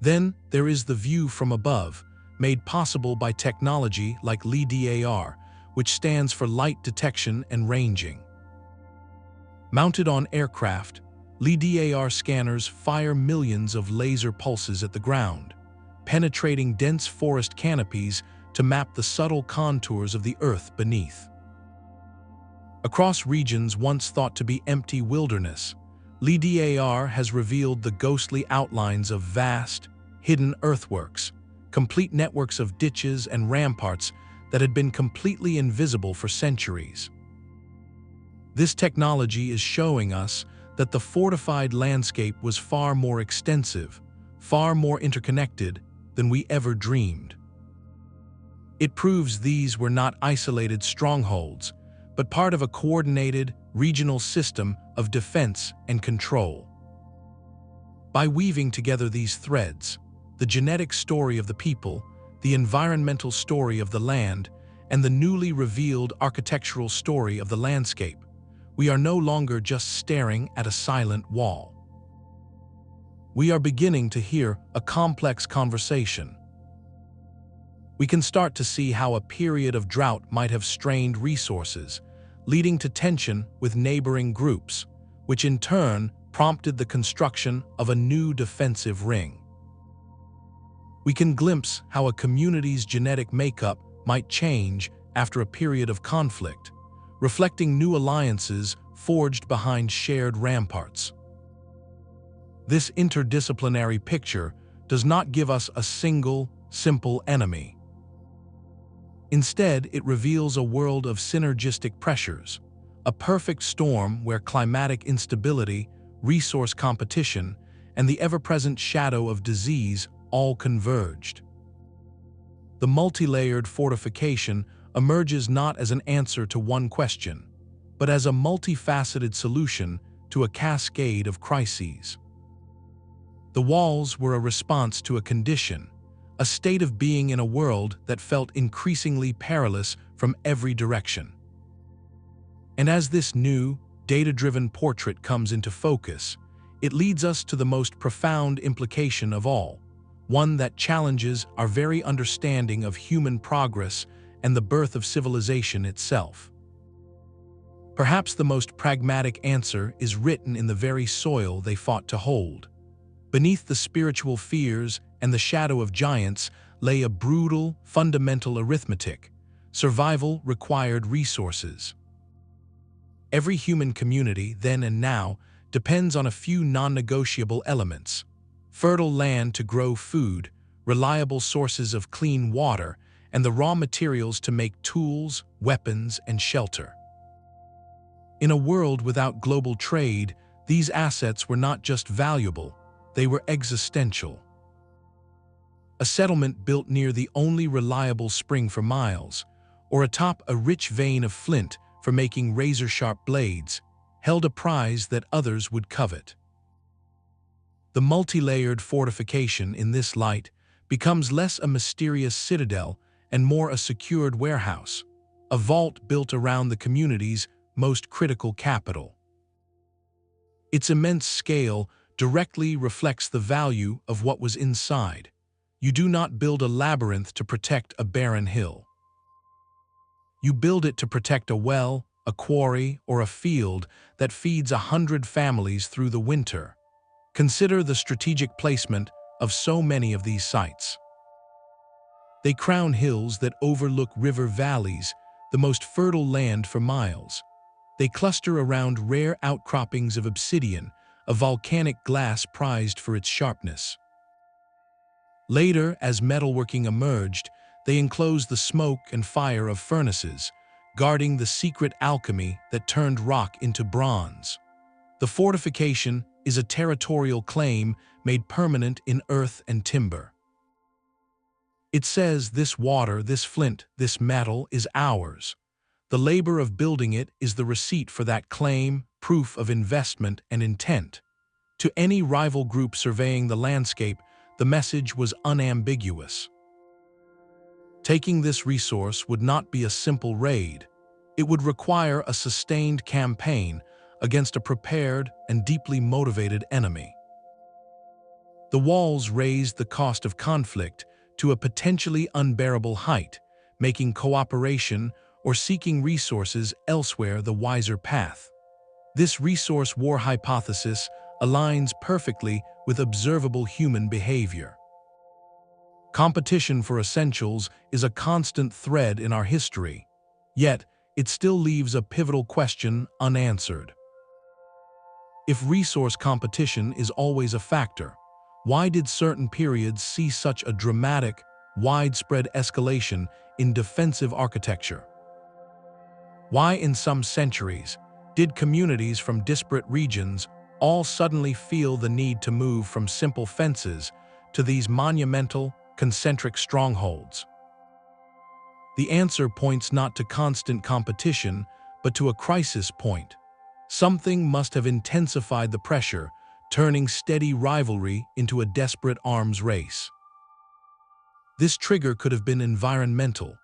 Then there is the view from above, made possible by technology like LiDAR, which stands for light detection and ranging. Mounted on aircraft, LiDAR scanners fire millions of laser pulses at the ground, penetrating dense forest canopies to map the subtle contours of the Earth beneath. Across regions once thought to be empty wilderness, LiDAR has revealed the ghostly outlines of vast, hidden earthworks, complete networks of ditches and ramparts that had been completely invisible for centuries. This technology is showing us that the fortified landscape was far more extensive, far more interconnected than we ever dreamed. It proves these were not isolated strongholds, but part of a coordinated, regional system of defense and control. By weaving together these threads, the genetic story of the people, the environmental story of the land, and the newly revealed architectural story of the landscape, we are no longer just staring at a silent wall. We are beginning to hear a complex conversation. We can start to see how a period of drought might have strained resources, leading to tension with neighboring groups, which in turn prompted the construction of a new defensive ring. We can glimpse how a community's genetic makeup might change after a period of conflict, reflecting new alliances forged behind shared ramparts. This interdisciplinary picture does not give us a single, simple enemy. Instead, it reveals a world of synergistic pressures, a perfect storm where climatic instability, resource competition, and the ever-present shadow of disease all converged. The multi-layered fortification emerges not as an answer to one question, but as a multifaceted solution to a cascade of crises. The walls were a response to a condition, a state of being in a world that felt increasingly perilous from every direction. And as this new, data-driven portrait comes into focus, it leads us to the most profound implication of all, one that challenges our very understanding of human progress and the birth of civilization itself. Perhaps the most pragmatic answer is written in the very soil they fought to hold. Beneath the spiritual fears and the shadow of giants lay a brutal, fundamental arithmetic. Survival required resources. Every human community, then and now, depends on a few non-negotiable elements: fertile land to grow food, reliable sources of clean water, and the raw materials to make tools, weapons, and shelter. In a world without global trade, these assets were not just valuable, they were existential. A settlement built near the only reliable spring for miles, or atop a rich vein of flint for making razor-sharp blades, held a prize that others would covet. The multi-layered fortification in this light becomes less a mysterious citadel and more a secured warehouse, a vault built around the community's most critical capital. Its immense scale directly reflects the value of what was inside. You do not build a labyrinth to protect a barren hill. You build it to protect a well, a quarry, or a field that feeds 100 families through the winter. Consider the strategic placement of so many of these sites. They crown hills that overlook river valleys, the most fertile land for miles. They cluster around rare outcroppings of obsidian, a volcanic glass prized for its sharpness. Later, as metalworking emerged, they enclosed the smoke and fire of furnaces, guarding the secret alchemy that turned rock into bronze. The fortification is a territorial claim made permanent in earth and timber. It says, "This water, this flint, this metal is ours." The labor of building it is the receipt for that claim, proof of investment and intent. To any rival group surveying the landscape, the message was unambiguous. Taking this resource would not be a simple raid. It would require a sustained campaign against a prepared and deeply motivated enemy. The walls raised the cost of conflict to a potentially unbearable height, making cooperation or seeking resources elsewhere the wiser path. This resource war hypothesis aligns perfectly with observable human behavior. Competition for essentials is a constant thread in our history, yet it still leaves a pivotal question unanswered. If resource competition is always a factor, why did certain periods see such a dramatic, widespread escalation in defensive architecture? Why in some centuries did communities from disparate regions all suddenly feel the need to move from simple fences to these monumental, concentric strongholds? The answer points not to constant competition, but to a crisis point. Something must have intensified the pressure, turning steady rivalry into a desperate arms race. This trigger could have been environmental,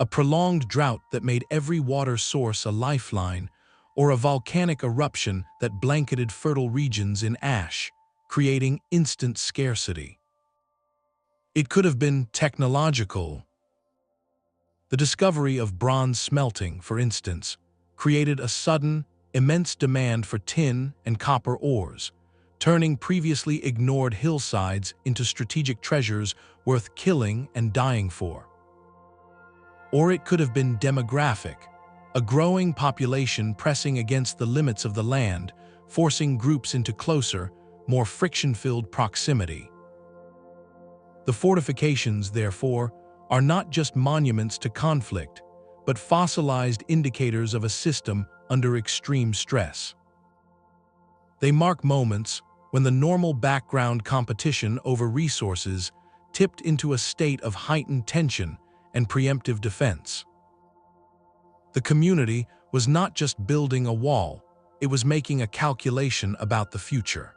a prolonged drought that made every water source a lifeline, or a volcanic eruption that blanketed fertile regions in ash, creating instant scarcity. It could have been technological. The discovery of bronze smelting, for instance, created a sudden, immense demand for tin and copper ores, turning previously ignored hillsides into strategic treasures worth killing and dying for. Or it could have been demographic, a growing population pressing against the limits of the land, forcing groups into closer, more friction-filled proximity. The fortifications, therefore, are not just monuments to conflict, but fossilized indicators of a system under extreme stress. They mark moments when the normal background competition over resources tipped into a state of heightened tension and preemptive defense. The community was not just building a wall, it was making a calculation about the future.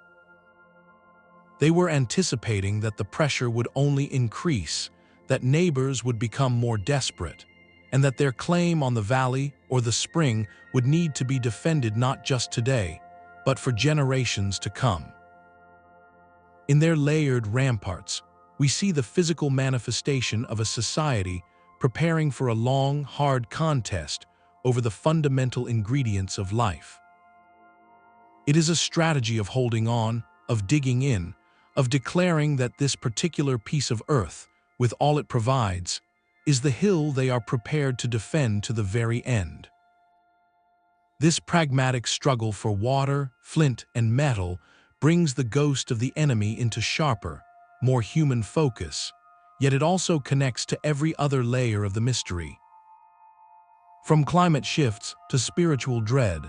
They were anticipating that the pressure would only increase, that neighbors would become more desperate, and that their claim on the valley or the spring would need to be defended not just today, but for generations to come. In their layered ramparts, we see the physical manifestation of a society preparing for a long, hard contest over the fundamental ingredients of life. It is a strategy of holding on, of digging in, of declaring that this particular piece of earth, with all it provides, is the hill they are prepared to defend to the very end. This pragmatic struggle for water, flint, and metal brings the ghost of the enemy into sharper, more human focus, yet it also connects to every other layer of the mystery. From climate shifts to spiritual dread.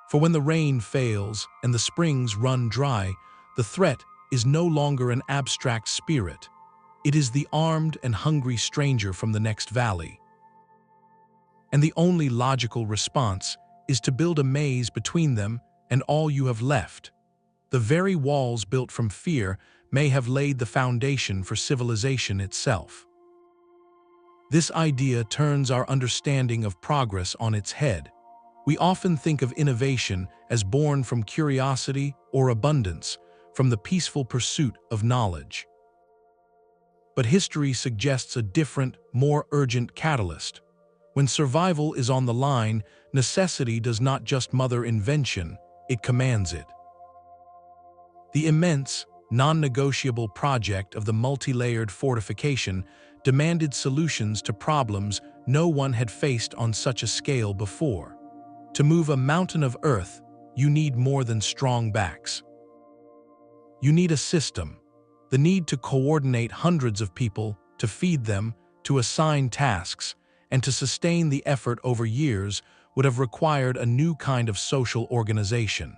For when the rain fails and the springs run dry, the threat is no longer an abstract spirit. It is the armed and hungry stranger from the next valley. and the only logical response is to build a maze between them and all you have left. The very walls built from fear may have laid the foundation for civilization itself. This idea turns our understanding of progress on its head. We often think of innovation as born from curiosity or abundance, from the peaceful pursuit of knowledge. But history suggests a different, more urgent catalyst. When survival is on the line, necessity does not just mother invention, it commands it. The immense, non-negotiable project of the multi-layered fortification demanded solutions to problems no one had faced on such a scale before. To move a mountain of earth, you need more than strong backs. You need a system. The need to coordinate hundreds of people, to feed them, to assign tasks, and to sustain the effort over years would have required a new kind of social organization.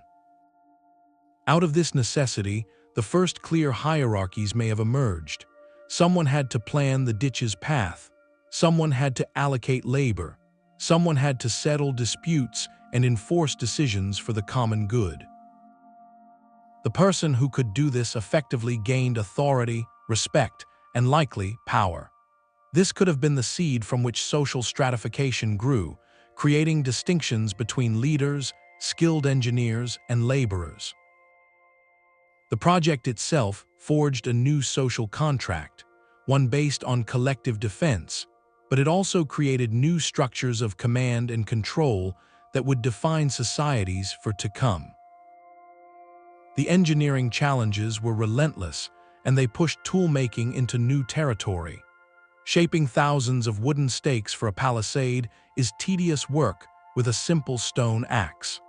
Out of this necessity, the first clear hierarchies may have emerged. Someone had to plan the ditch's path. Someone had to allocate labor. Someone had to settle disputes and enforce decisions for the common good. The person who could do this effectively gained authority, respect, and likely power. This could have been the seed from which social stratification grew, creating distinctions between leaders, skilled engineers, and laborers. The project itself forged a new social contract, one based on collective defense, but it also created new structures of command and control that would define societies for to come. The engineering challenges were relentless, and they pushed tool-making into new territory. Shaping thousands of wooden stakes for a palisade is tedious work with a simple stone axe.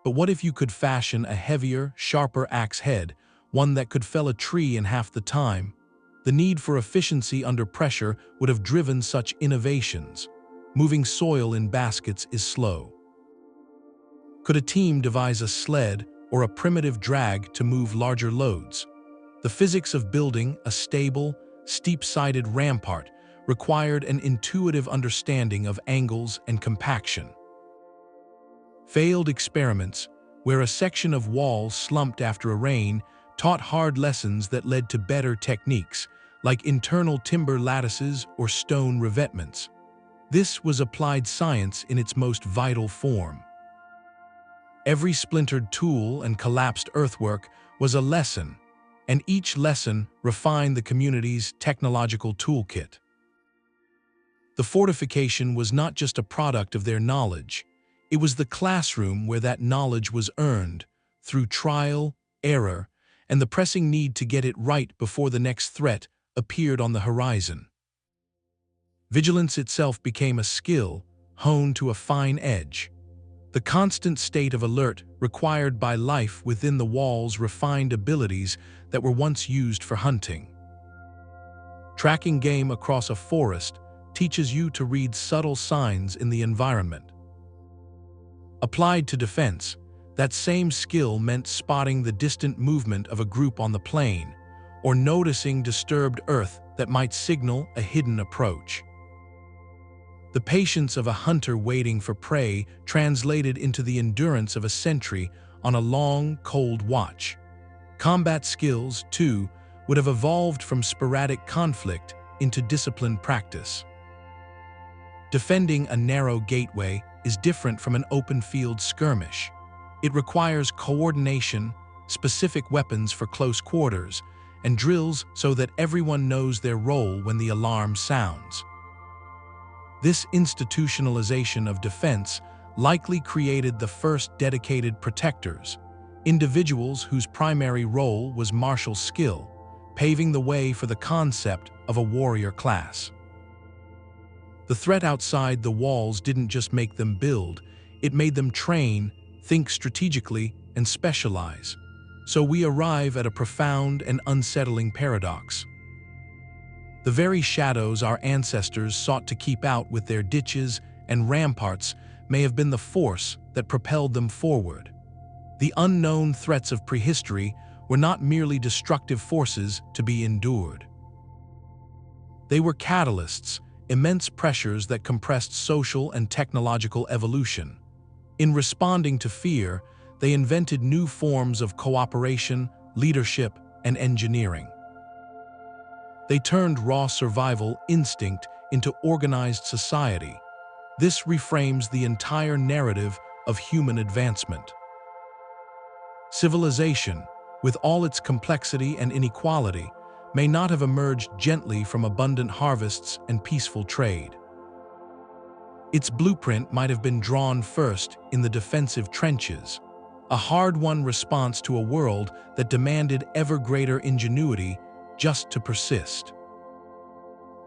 But what if you could fashion a heavier, sharper axe head, one that could fell a tree in half the time? The need for efficiency under pressure would have driven such innovations. Moving soil in baskets is slow. Could a team devise a sled or a primitive drag to move larger loads? The physics of building a stable, steep-sided rampart required an intuitive understanding of angles and compaction. Failed experiments, where a section of wall slumped after a rain, taught hard lessons that led to better techniques, like internal timber lattices or stone revetments. This was applied science in its most vital form. Every splintered tool and collapsed earthwork was a lesson, and each lesson refined the community's technological toolkit. The fortification was not just a product of their knowledge. It was the classroom where that knowledge was earned, through trial, error, and the pressing need to get it right before the next threat appeared on the horizon. Vigilance itself became a skill, honed to a fine edge. The constant state of alert required by life within the walls refined abilities that were once used for hunting. Tracking game across a forest teaches you to read subtle signs in the environment. Applied to defense, that same skill meant spotting the distant movement of a group on the plain, or noticing disturbed earth that might signal a hidden approach. The patience of a hunter waiting for prey translated into the endurance of a sentry on a long, cold watch. Combat skills, too, would have evolved from sporadic conflict into disciplined practice. Defending a narrow gateway is different from an open-field skirmish. It requires coordination, specific weapons for close quarters, and drills so that everyone knows their role when the alarm sounds. This institutionalization of defense likely created the first dedicated protectors, individuals whose primary role was martial skill, paving the way for the concept of a warrior class. The threat outside the walls didn't just make them build, it made them train, think strategically, and specialize. So we arrive at a profound and unsettling paradox. The very shadows our ancestors sought to keep out with their ditches and ramparts may have been the force that propelled them forward. The unknown threats of prehistory were not merely destructive forces to be endured. They were catalysts, immense pressures that compressed social and technological evolution. In responding to fear, they invented new forms of cooperation, leadership, and engineering. They turned raw survival instinct into organized society. This reframes the entire narrative of human advancement. Civilization, with all its complexity and inequality, may not have emerged gently from abundant harvests and peaceful trade. Its blueprint might have been drawn first in the defensive trenches, a hard-won response to a world that demanded ever greater ingenuity just to persist.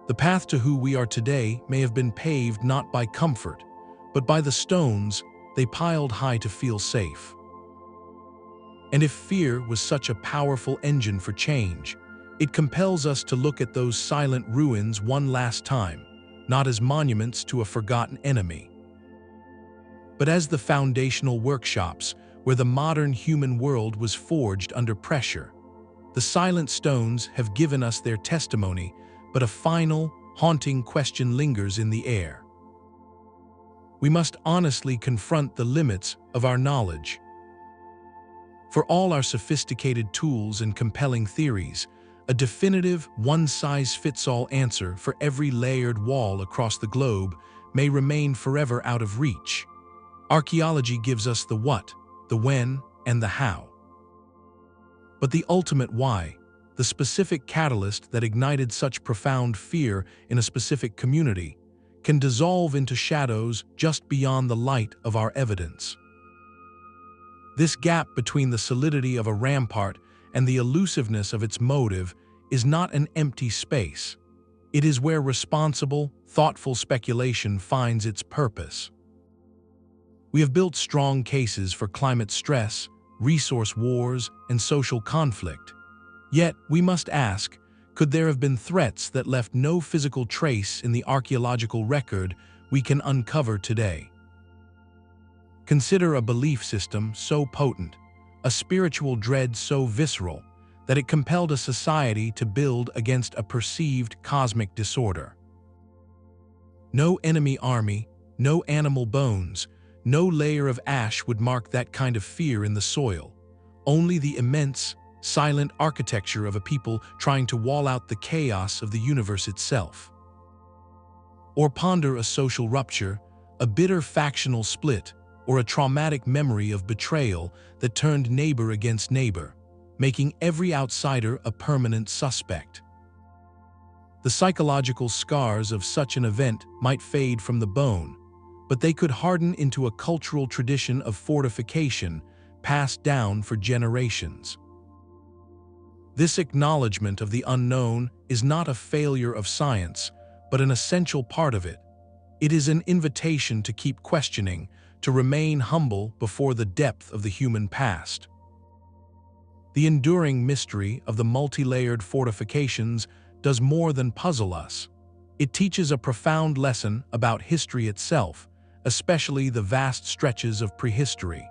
The path to who we are today may have been paved not by comfort, but by the stones they piled high to feel safe. And if fear was such a powerful engine for change, it compels us to look at those silent ruins one last time, not as monuments to a forgotten enemy, but as the foundational workshops where the modern human world was forged under pressure. The silent stones have given us their testimony, but a final, haunting question lingers in the air. We must honestly confront the limits of our knowledge. For all our sophisticated tools and compelling theories, a definitive, one-size-fits-all answer for every layered wall across the globe may remain forever out of reach. Archaeology gives us the what, the when, and the how. But the ultimate why, the specific catalyst that ignited such profound fear in a specific community, can dissolve into shadows just beyond the light of our evidence. This gap between the solidity of a rampart and the elusiveness of its motive is not an empty space. It is where responsible, thoughtful speculation finds its purpose. We have built strong cases for climate stress, resource wars, and social conflict. Yet, we must ask, could there have been threats that left no physical trace in the archaeological record we can uncover today? Consider a belief system so potent, a spiritual dread so visceral, that it compelled a society to build against a perceived cosmic disorder. No enemy army, no animal bones, no layer of ash would mark that kind of fear in the soil, only the immense, silent architecture of a people trying to wall out the chaos of the universe itself. Or ponder a social rupture, a bitter factional split, or a traumatic memory of betrayal that turned neighbor against neighbor, making every outsider a permanent suspect. The psychological scars of such an event might fade from the bone, but they could harden into a cultural tradition of fortification passed down for generations. This acknowledgement of the unknown is not a failure of science, but an essential part of it. It is an invitation to keep questioning, to remain humble before the depth of the human past. The enduring mystery of the multi-layered fortifications does more than puzzle us. It teaches a profound lesson about history itself, especially the vast stretches of prehistory.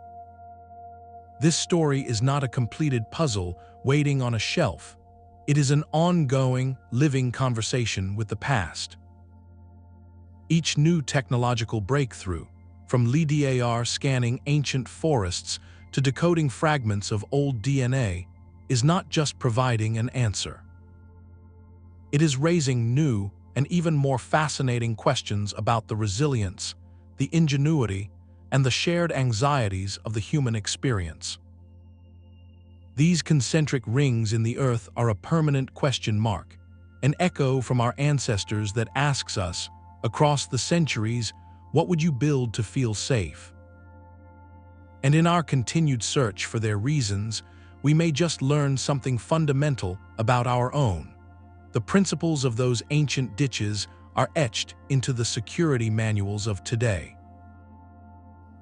This story is not a completed puzzle waiting on a shelf. It is an ongoing, living conversation with the past. Each new technological breakthrough, from LiDAR scanning ancient forests to decoding fragments of old DNA, is not just providing an answer. It is raising new and even more fascinating questions about the resilience, the ingenuity, and the shared anxieties of the human experience. These concentric rings in the earth are a permanent question mark, an echo from our ancestors that asks us, across the centuries, what would you build to feel safe? And in our continued search for their reasons, we may just learn something fundamental about our own. The principles of those ancient ditches are etched into the security manuals of today.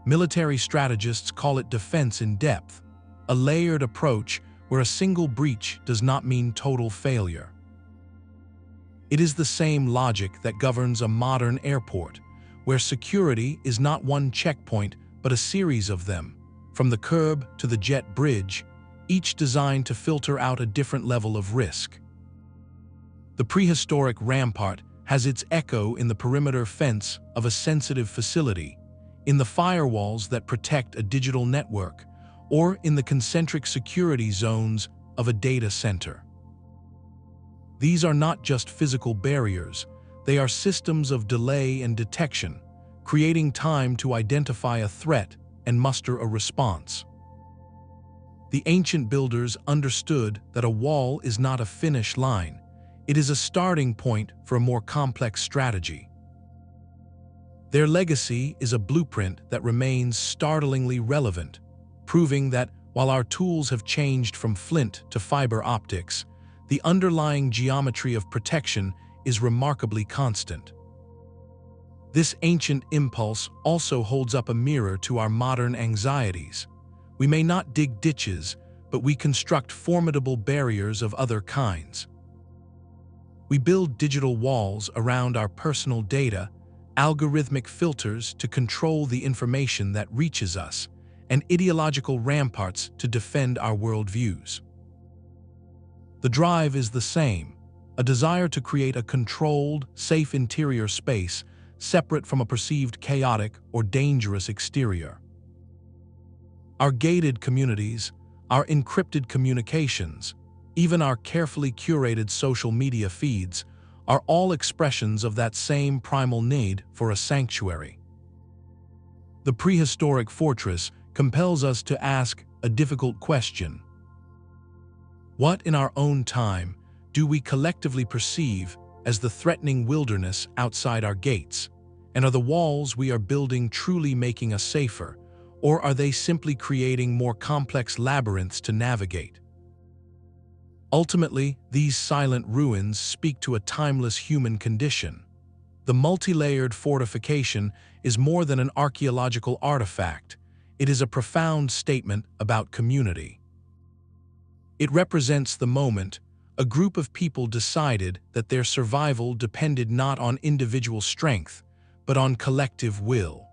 Military strategists call it defense in depth, a layered approach where a single breach does not mean total failure. It is the same logic that governs a modern airport, where security is not one checkpoint but a series of them, from the curb to the jet bridge, each designed to filter out a different level of risk. The prehistoric Rampart has its echo in the perimeter fence of a sensitive facility, in the firewalls that protect a digital network, or in the concentric security zones of a data center. These are not just physical barriers, they are systems of delay and detection, creating time to identify a threat and muster a response. The ancient builders understood that a wall is not a finish line, it is a starting point for a more complex strategy. Their legacy is a blueprint that remains startlingly relevant, proving that while our tools have changed from flint to fiber optics, the underlying geometry of protection is remarkably constant. This ancient impulse also holds up a mirror to our modern anxieties. We may not dig ditches, but we construct formidable barriers of other kinds. We build digital walls around our personal data, algorithmic filters to control the information that reaches us, and ideological ramparts to defend our worldviews. The drive is the same, a desire to create a controlled, safe interior space separate from a perceived chaotic or dangerous exterior. Our gated communities, our encrypted communications, even our carefully curated social media feeds are all expressions of that same primal need for a sanctuary. The prehistoric fortress compels us to ask a difficult question. What in our own time do we collectively perceive as the threatening wilderness outside our gates? And are the walls we are building truly making us safer, or are they simply creating more complex labyrinths to navigate? Ultimately, these silent ruins speak to a timeless human condition. The multi-layered fortification is more than an archaeological artifact. It is a profound statement about community. It represents the moment a group of people decided that their survival depended not on individual strength, but on collective will.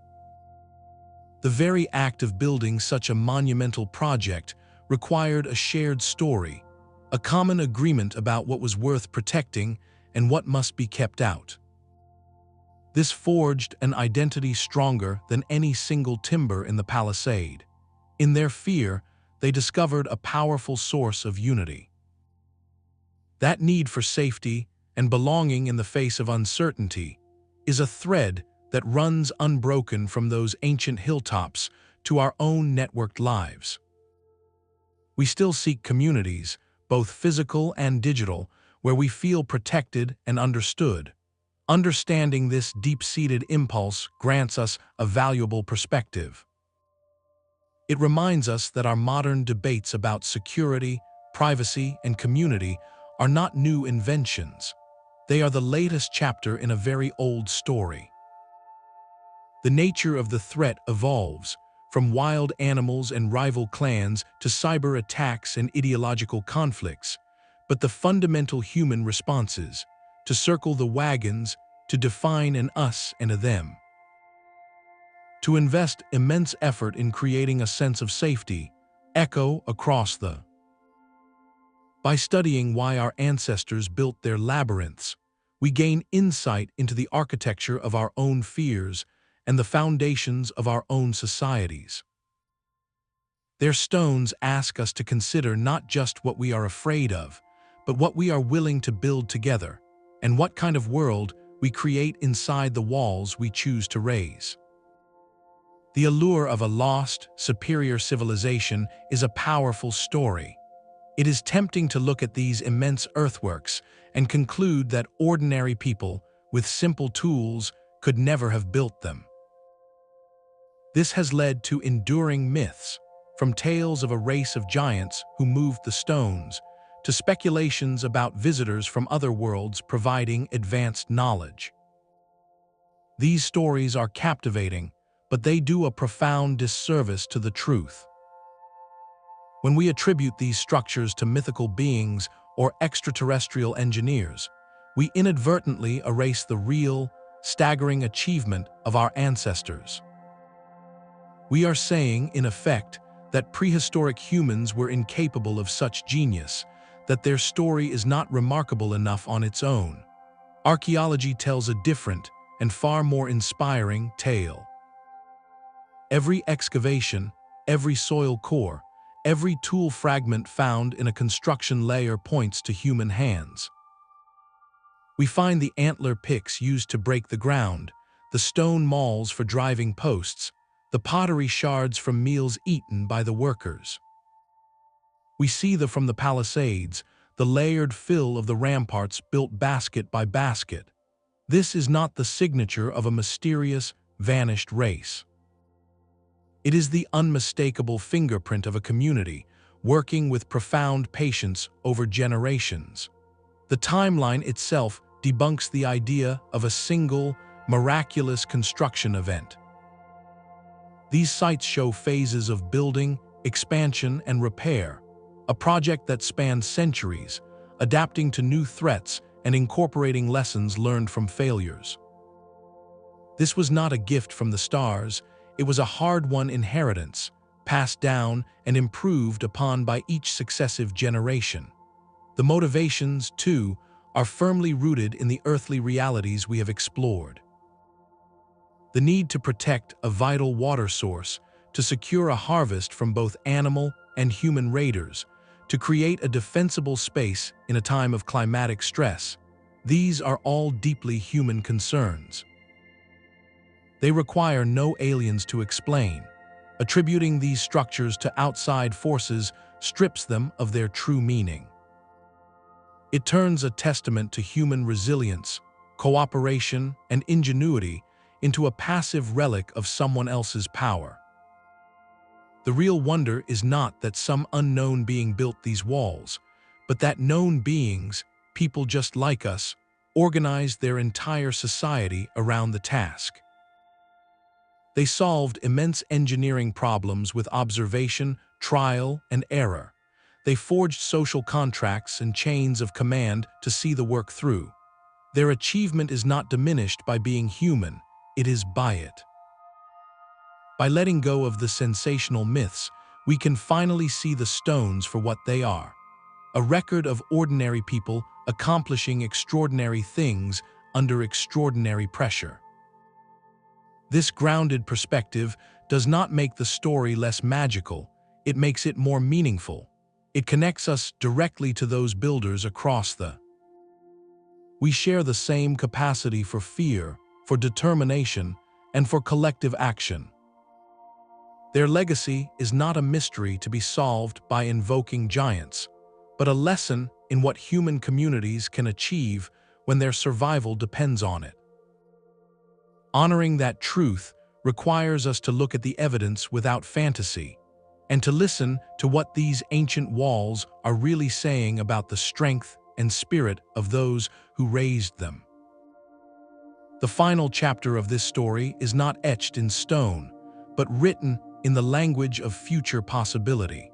The very act of building such a monumental project required a shared story, a common agreement about what was worth protecting and what must be kept out. This forged an identity stronger than any single timber in the Palisade. In their fear, they discovered a powerful source of unity. That need for safety and belonging in the face of uncertainty is a thread that runs unbroken from those ancient hilltops to our own networked lives. We still seek communities, both physical and digital, where we feel protected and understood. Understanding this deep-seated impulse grants us a valuable perspective. It reminds us that our modern debates about security, privacy, and community are not new inventions. They are the latest chapter in a very old story. The nature of the threat evolves, from wild animals and rival clans to cyber attacks and ideological conflicts, but the fundamental human responses, to circle the wagons, to define an us and a them. To invest immense effort in creating a sense of safety, echo across the. By studying why our ancestors built their labyrinths, we gain insight into the architecture of our own fears and the foundations of our own societies. Their stones ask us to consider not just what we are afraid of, but what we are willing to build together, and what kind of world we create inside the walls we choose to raise. The allure of a lost, superior civilization is a powerful story. It is tempting to look at these immense earthworks and conclude that ordinary people, with simple tools, could never have built them. This has led to enduring myths, from tales of a race of giants who moved the stones, to speculations about visitors from other worlds providing advanced knowledge. These stories are captivating, but they do a profound disservice to the truth. When we attribute these structures to mythical beings or extraterrestrial engineers, we inadvertently erase the real, staggering achievement of our ancestors. We are saying, in effect, that prehistoric humans were incapable of such genius, that their story is not remarkable enough on its own. archaeology tells a different and far more inspiring tale. Every excavation, every soil core, every tool fragment found in a construction layer points to human hands. We find the antler picks used to break the ground, the stone mauls for driving posts, the pottery shards from meals eaten by the workers. We see from the Palisades, the layered fill of the ramparts built basket by basket. This is not the signature of a mysterious, vanished race. It is the unmistakable fingerprint of a community working with profound patience over generations. The timeline itself debunks the idea of a single, miraculous construction event. These sites show phases of building, expansion, and repair, a project that spans centuries, adapting to new threats and incorporating lessons learned from failures. This was not a gift from the stars, it was a hard-won inheritance, passed down and improved upon by each successive generation. The motivations, too, are firmly rooted in the earthly realities we have explored. The need to protect a vital water source, to secure a harvest from both animal and human raiders, to create a defensible space in a time of climatic stress. These are all deeply human concerns. They require no aliens to explain. Attributing these structures to outside forces strips them of their true meaning. It turns a testament to human resilience, cooperation, and ingenuity into a passive relic of someone else's power. The real wonder is not that some unknown being built these walls, but that known beings, people just like us, organized their entire society around the task. They solved immense engineering problems with observation, trial, and error. They forged social contracts and chains of command to see the work through. Their achievement is not diminished by being human, it is by it. By letting go of the sensational myths, we can finally see the stones for what they are. A record of ordinary people accomplishing extraordinary things under extraordinary pressure. This grounded perspective does not make the story less magical, it makes it more meaningful. It connects us directly to those builders across the. We share the same capacity for fear, for determination, and for collective action. Their legacy is not a mystery to be solved by invoking giants, but a lesson in what human communities can achieve when their survival depends on it. Honoring that truth requires us to look at the evidence without fantasy, and to listen to what these ancient walls are really saying about the strength and spirit of those who raised them. The final chapter of this story is not etched in stone, but written in the language of future possibility.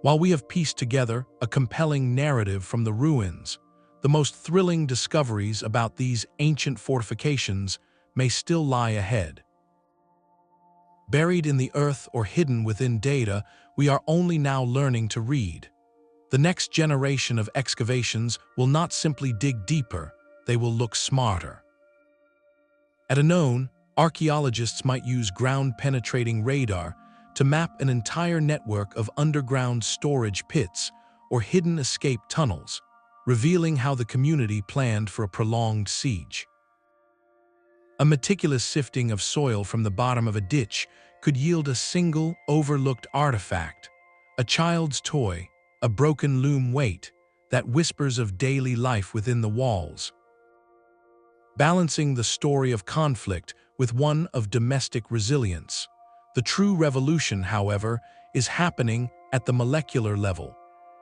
While we have pieced together a compelling narrative from the ruins, the most thrilling discoveries about these ancient fortifications may still lie ahead. Buried in the earth or hidden within data, we are only now learning to read. The next generation of excavations will not simply dig deeper, they will look smarter. At Unknown, archaeologists might use ground-penetrating radar to map an entire network of underground storage pits or hidden escape tunnels, revealing how the community planned for a prolonged siege. A meticulous sifting of soil from the bottom of a ditch could yield a single, overlooked artifact, a child's toy, a broken loom weight, that whispers of daily life within the walls. Balancing the story of conflict with one of domestic resilience. The true revolution, however, is happening at the molecular level.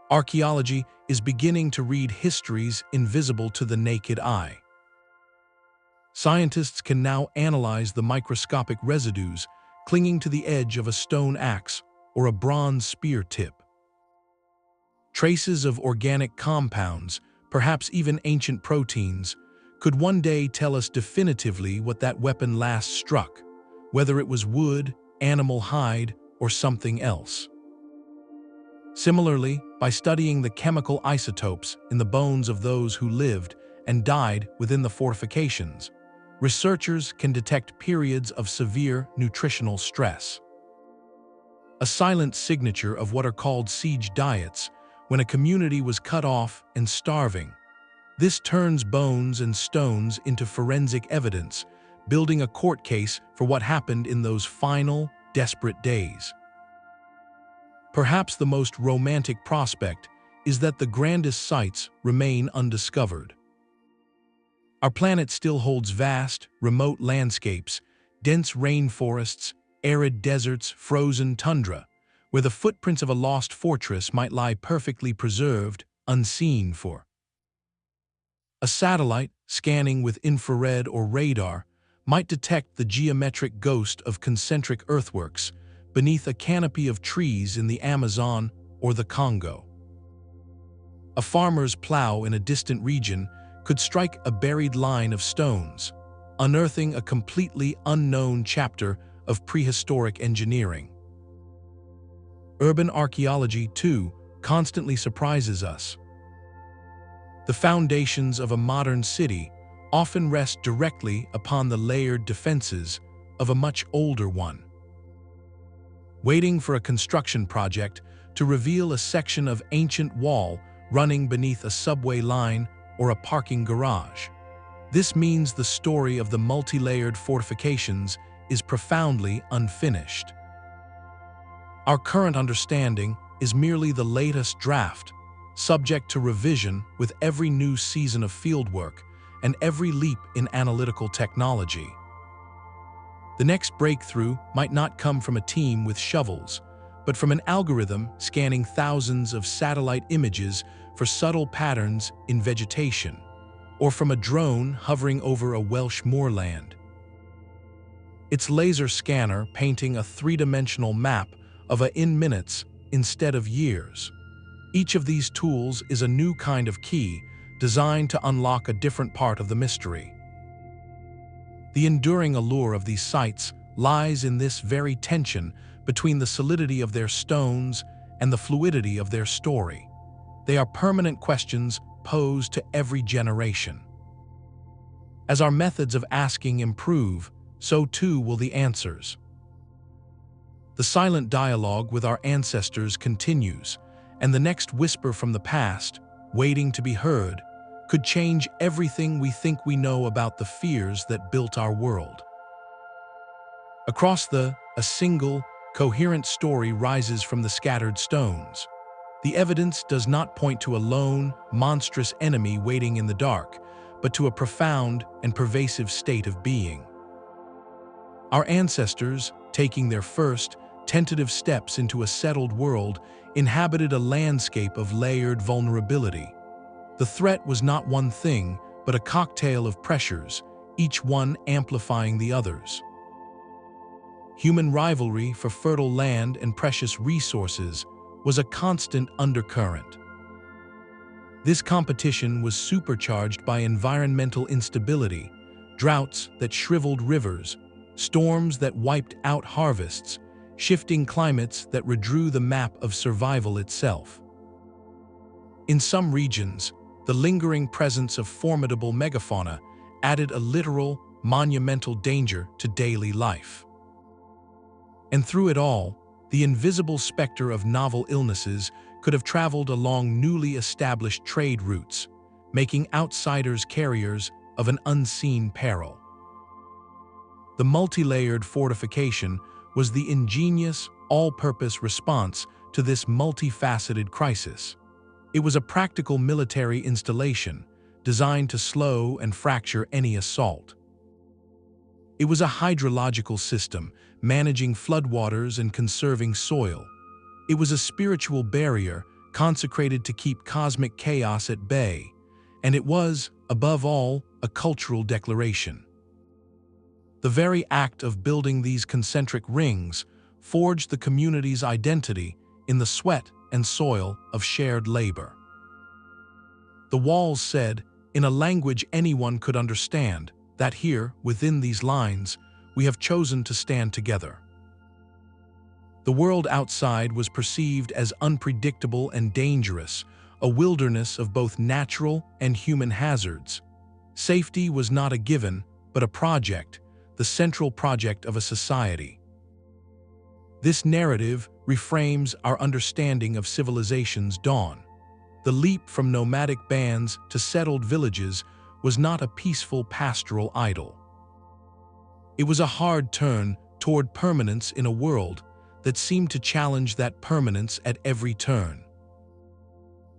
Archaeology is beginning to read histories invisible to the naked eye. Scientists can now analyze the microscopic residues clinging to the edge of a stone axe or a bronze spear tip. Traces of organic compounds, perhaps even ancient proteins, could one day tell us definitively what that weapon last struck, whether it was wood, animal hide, or something else. Similarly, by studying the chemical isotopes in the bones of those who lived and died within the fortifications, researchers can detect periods of severe nutritional stress. A silent signature of what are called siege diets, when a community was cut off and starving. This turns bones and stones into forensic evidence, building a court case for what happened in those final, desperate days. Perhaps the most romantic prospect is that the grandest sites remain undiscovered. Our planet still holds vast, remote landscapes, dense rainforests, arid deserts, frozen tundra, where the footprints of a lost fortress might lie perfectly preserved, unseen for. A satellite, scanning with infrared or radar, might detect the geometric ghost of concentric earthworks beneath a canopy of trees in the Amazon or the Congo. A farmer's plow in a distant region could strike a buried line of stones, unearthing a completely unknown chapter of prehistoric engineering. Urban archaeology, too, constantly surprises us. The foundations of a modern city often rest directly upon the layered defenses of a much older one. Waiting for a construction project to reveal a section of ancient wall running beneath a subway line or a parking garage. This means the story of the multi-layered fortifications is profoundly unfinished. Our current understanding is merely the latest draft, subject to revision with every new season of fieldwork and every leap in analytical technology. The next breakthrough might not come from a team with shovels, but from an algorithm scanning thousands of satellite images for subtle patterns in vegetation, or from a drone hovering over a Welsh moorland. Its laser scanner painting a three-dimensional map of in minutes instead of years. Each of these tools is a new kind of key designed to unlock a different part of the mystery. The enduring allure of these sites lies in this very tension between the solidity of their stones and the fluidity of their story. They are permanent questions posed to every generation. As our methods of asking improve, so too will the answers. The silent dialogue with our ancestors continues, and the next whisper from the past, waiting to be heard, could change everything we think we know about the fears that built our world. Across a single, coherent story rises from the scattered stones. The evidence does not point to a lone, monstrous enemy waiting in the dark, but to a profound and pervasive state of being. Our ancestors, taking their first, tentative steps into a settled world, inhabited a landscape of layered vulnerability. The threat was not one thing, but a cocktail of pressures, each one amplifying the others. Human rivalry for fertile land and precious resources was a constant undercurrent. This competition was supercharged by environmental instability, droughts that shriveled rivers, storms that wiped out harvests, shifting climates that redrew the map of survival itself. In some regions, the lingering presence of formidable megafauna added a literal, monumental danger to daily life. And through it all, the invisible specter of novel illnesses could have traveled along newly established trade routes, making outsiders carriers of an unseen peril. The multi-layered fortification was the ingenious, all-purpose response to this multifaceted crisis. It was a practical military installation designed to slow and fracture any assault. It was a hydrological system managing floodwaters and conserving soil. It was a spiritual barrier consecrated to keep cosmic chaos at bay, and it was, above all, a cultural declaration. The very act of building these concentric rings forged the community's identity in the sweat and soil of shared labor. The walls said, in a language anyone could understand, that here, within these lines, we have chosen to stand together. The world outside was perceived as unpredictable and dangerous, a wilderness of both natural and human hazards. Safety was not a given, but a project, the central project of a society. This narrative reframes our understanding of civilization's dawn. The leap from nomadic bands to settled villages was not a peaceful pastoral idyll. It was a hard turn toward permanence in a world that seemed to challenge that permanence at every turn.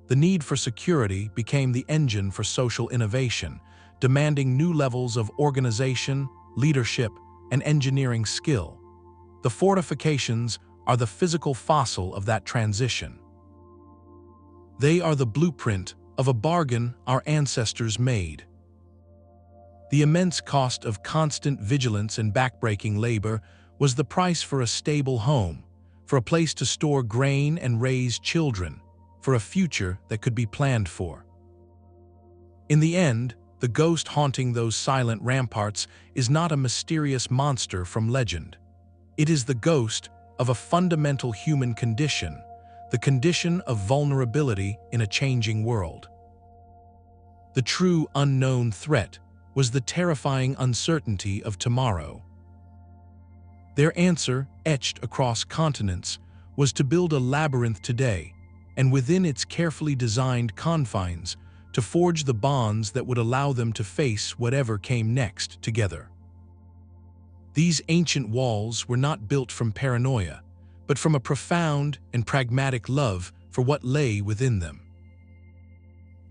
The need for security became the engine for social innovation, demanding new levels of organization, leadership, and engineering skill. The fortifications are the physical fossil of that transition. They are the blueprint of a bargain our ancestors made. The immense cost of constant vigilance and backbreaking labor was the price for a stable home, for a place to store grain and raise children, for a future that could be planned for. In the end, the ghost haunting those silent ramparts is not a mysterious monster from legend. It is the ghost of a fundamental human condition, the condition of vulnerability in a changing world. The true unknown threat was the terrifying uncertainty of tomorrow. Their answer, etched across continents, was to build a labyrinth today, and within its carefully designed confines, to forge the bonds that would allow them to face whatever came next together. These ancient walls were not built from paranoia, but from a profound and pragmatic love for what lay within them.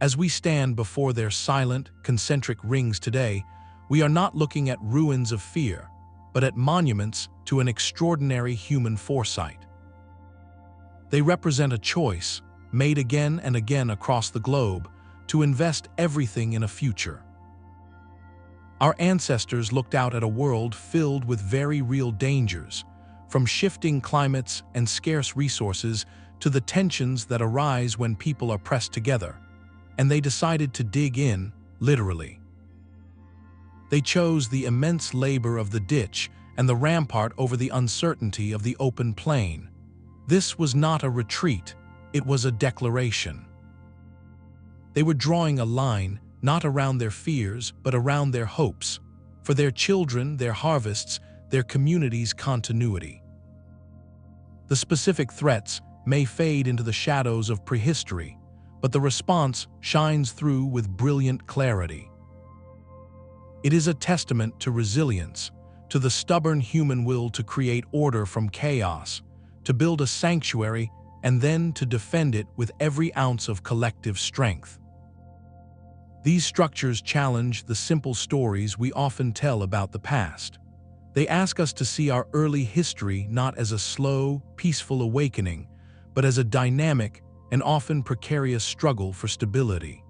As we stand before their silent, concentric rings today, we are not looking at ruins of fear, but at monuments to an extraordinary human foresight. They represent a choice, made again and again across the globe, to invest everything in a future. Our ancestors looked out at a world filled with very real dangers, from shifting climates and scarce resources to the tensions that arise when people are pressed together, and they decided to dig in, literally. They chose the immense labor of the ditch and the rampart over the uncertainty of the open plain. This was not a retreat, it was a declaration. They were drawing a line, not around their fears, but around their hopes, for their children, their harvests, their community's continuity. The specific threats may fade into the shadows of prehistory, but the response shines through with brilliant clarity. It is a testament to resilience, to the stubborn human will to create order from chaos, to build a sanctuary and then to defend it with every ounce of collective strength. These structures challenge the simple stories we often tell about the past. They ask us to see our early history not as a slow, peaceful awakening, but as a dynamic and often precarious struggle for stability.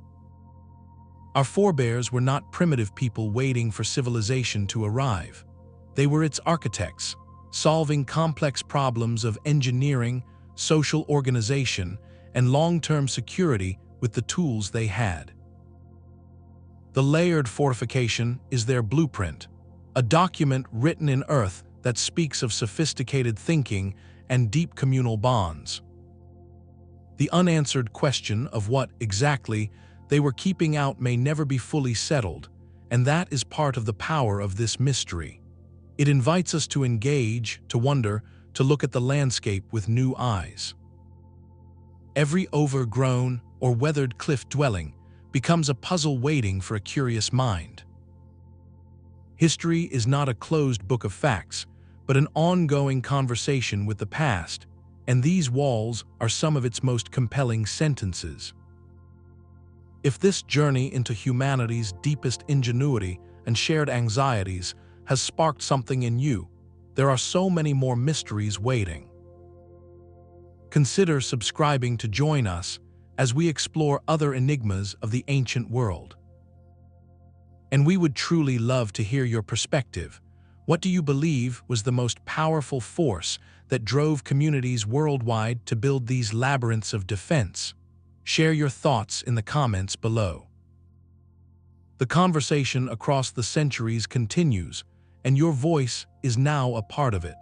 Our forebears were not primitive people waiting for civilization to arrive. They were its architects, solving complex problems of engineering, social organization, and long-term security with the tools they had. The layered fortification is their blueprint, a document written in earth that speaks of sophisticated thinking and deep communal bonds. The unanswered question of what, exactly, they were keeping out may never be fully settled, and that is part of the power of this mystery. It invites us to engage, to wonder, to look at the landscape with new eyes. Every overgrown or weathered cliff dwelling becomes a puzzle waiting for a curious mind. History is not a closed book of facts, but an ongoing conversation with the past, and these walls are some of its most compelling sentences. If this journey into humanity's deepest ingenuity and shared anxieties has sparked something in you, there are so many more mysteries waiting. Consider subscribing to join us as we explore other enigmas of the ancient world. And we would truly love to hear your perspective. What do you believe was the most powerful force that drove communities worldwide to build these labyrinths of defense? Share your thoughts in the comments below. The conversation across the centuries continues, and your voice is now a part of it.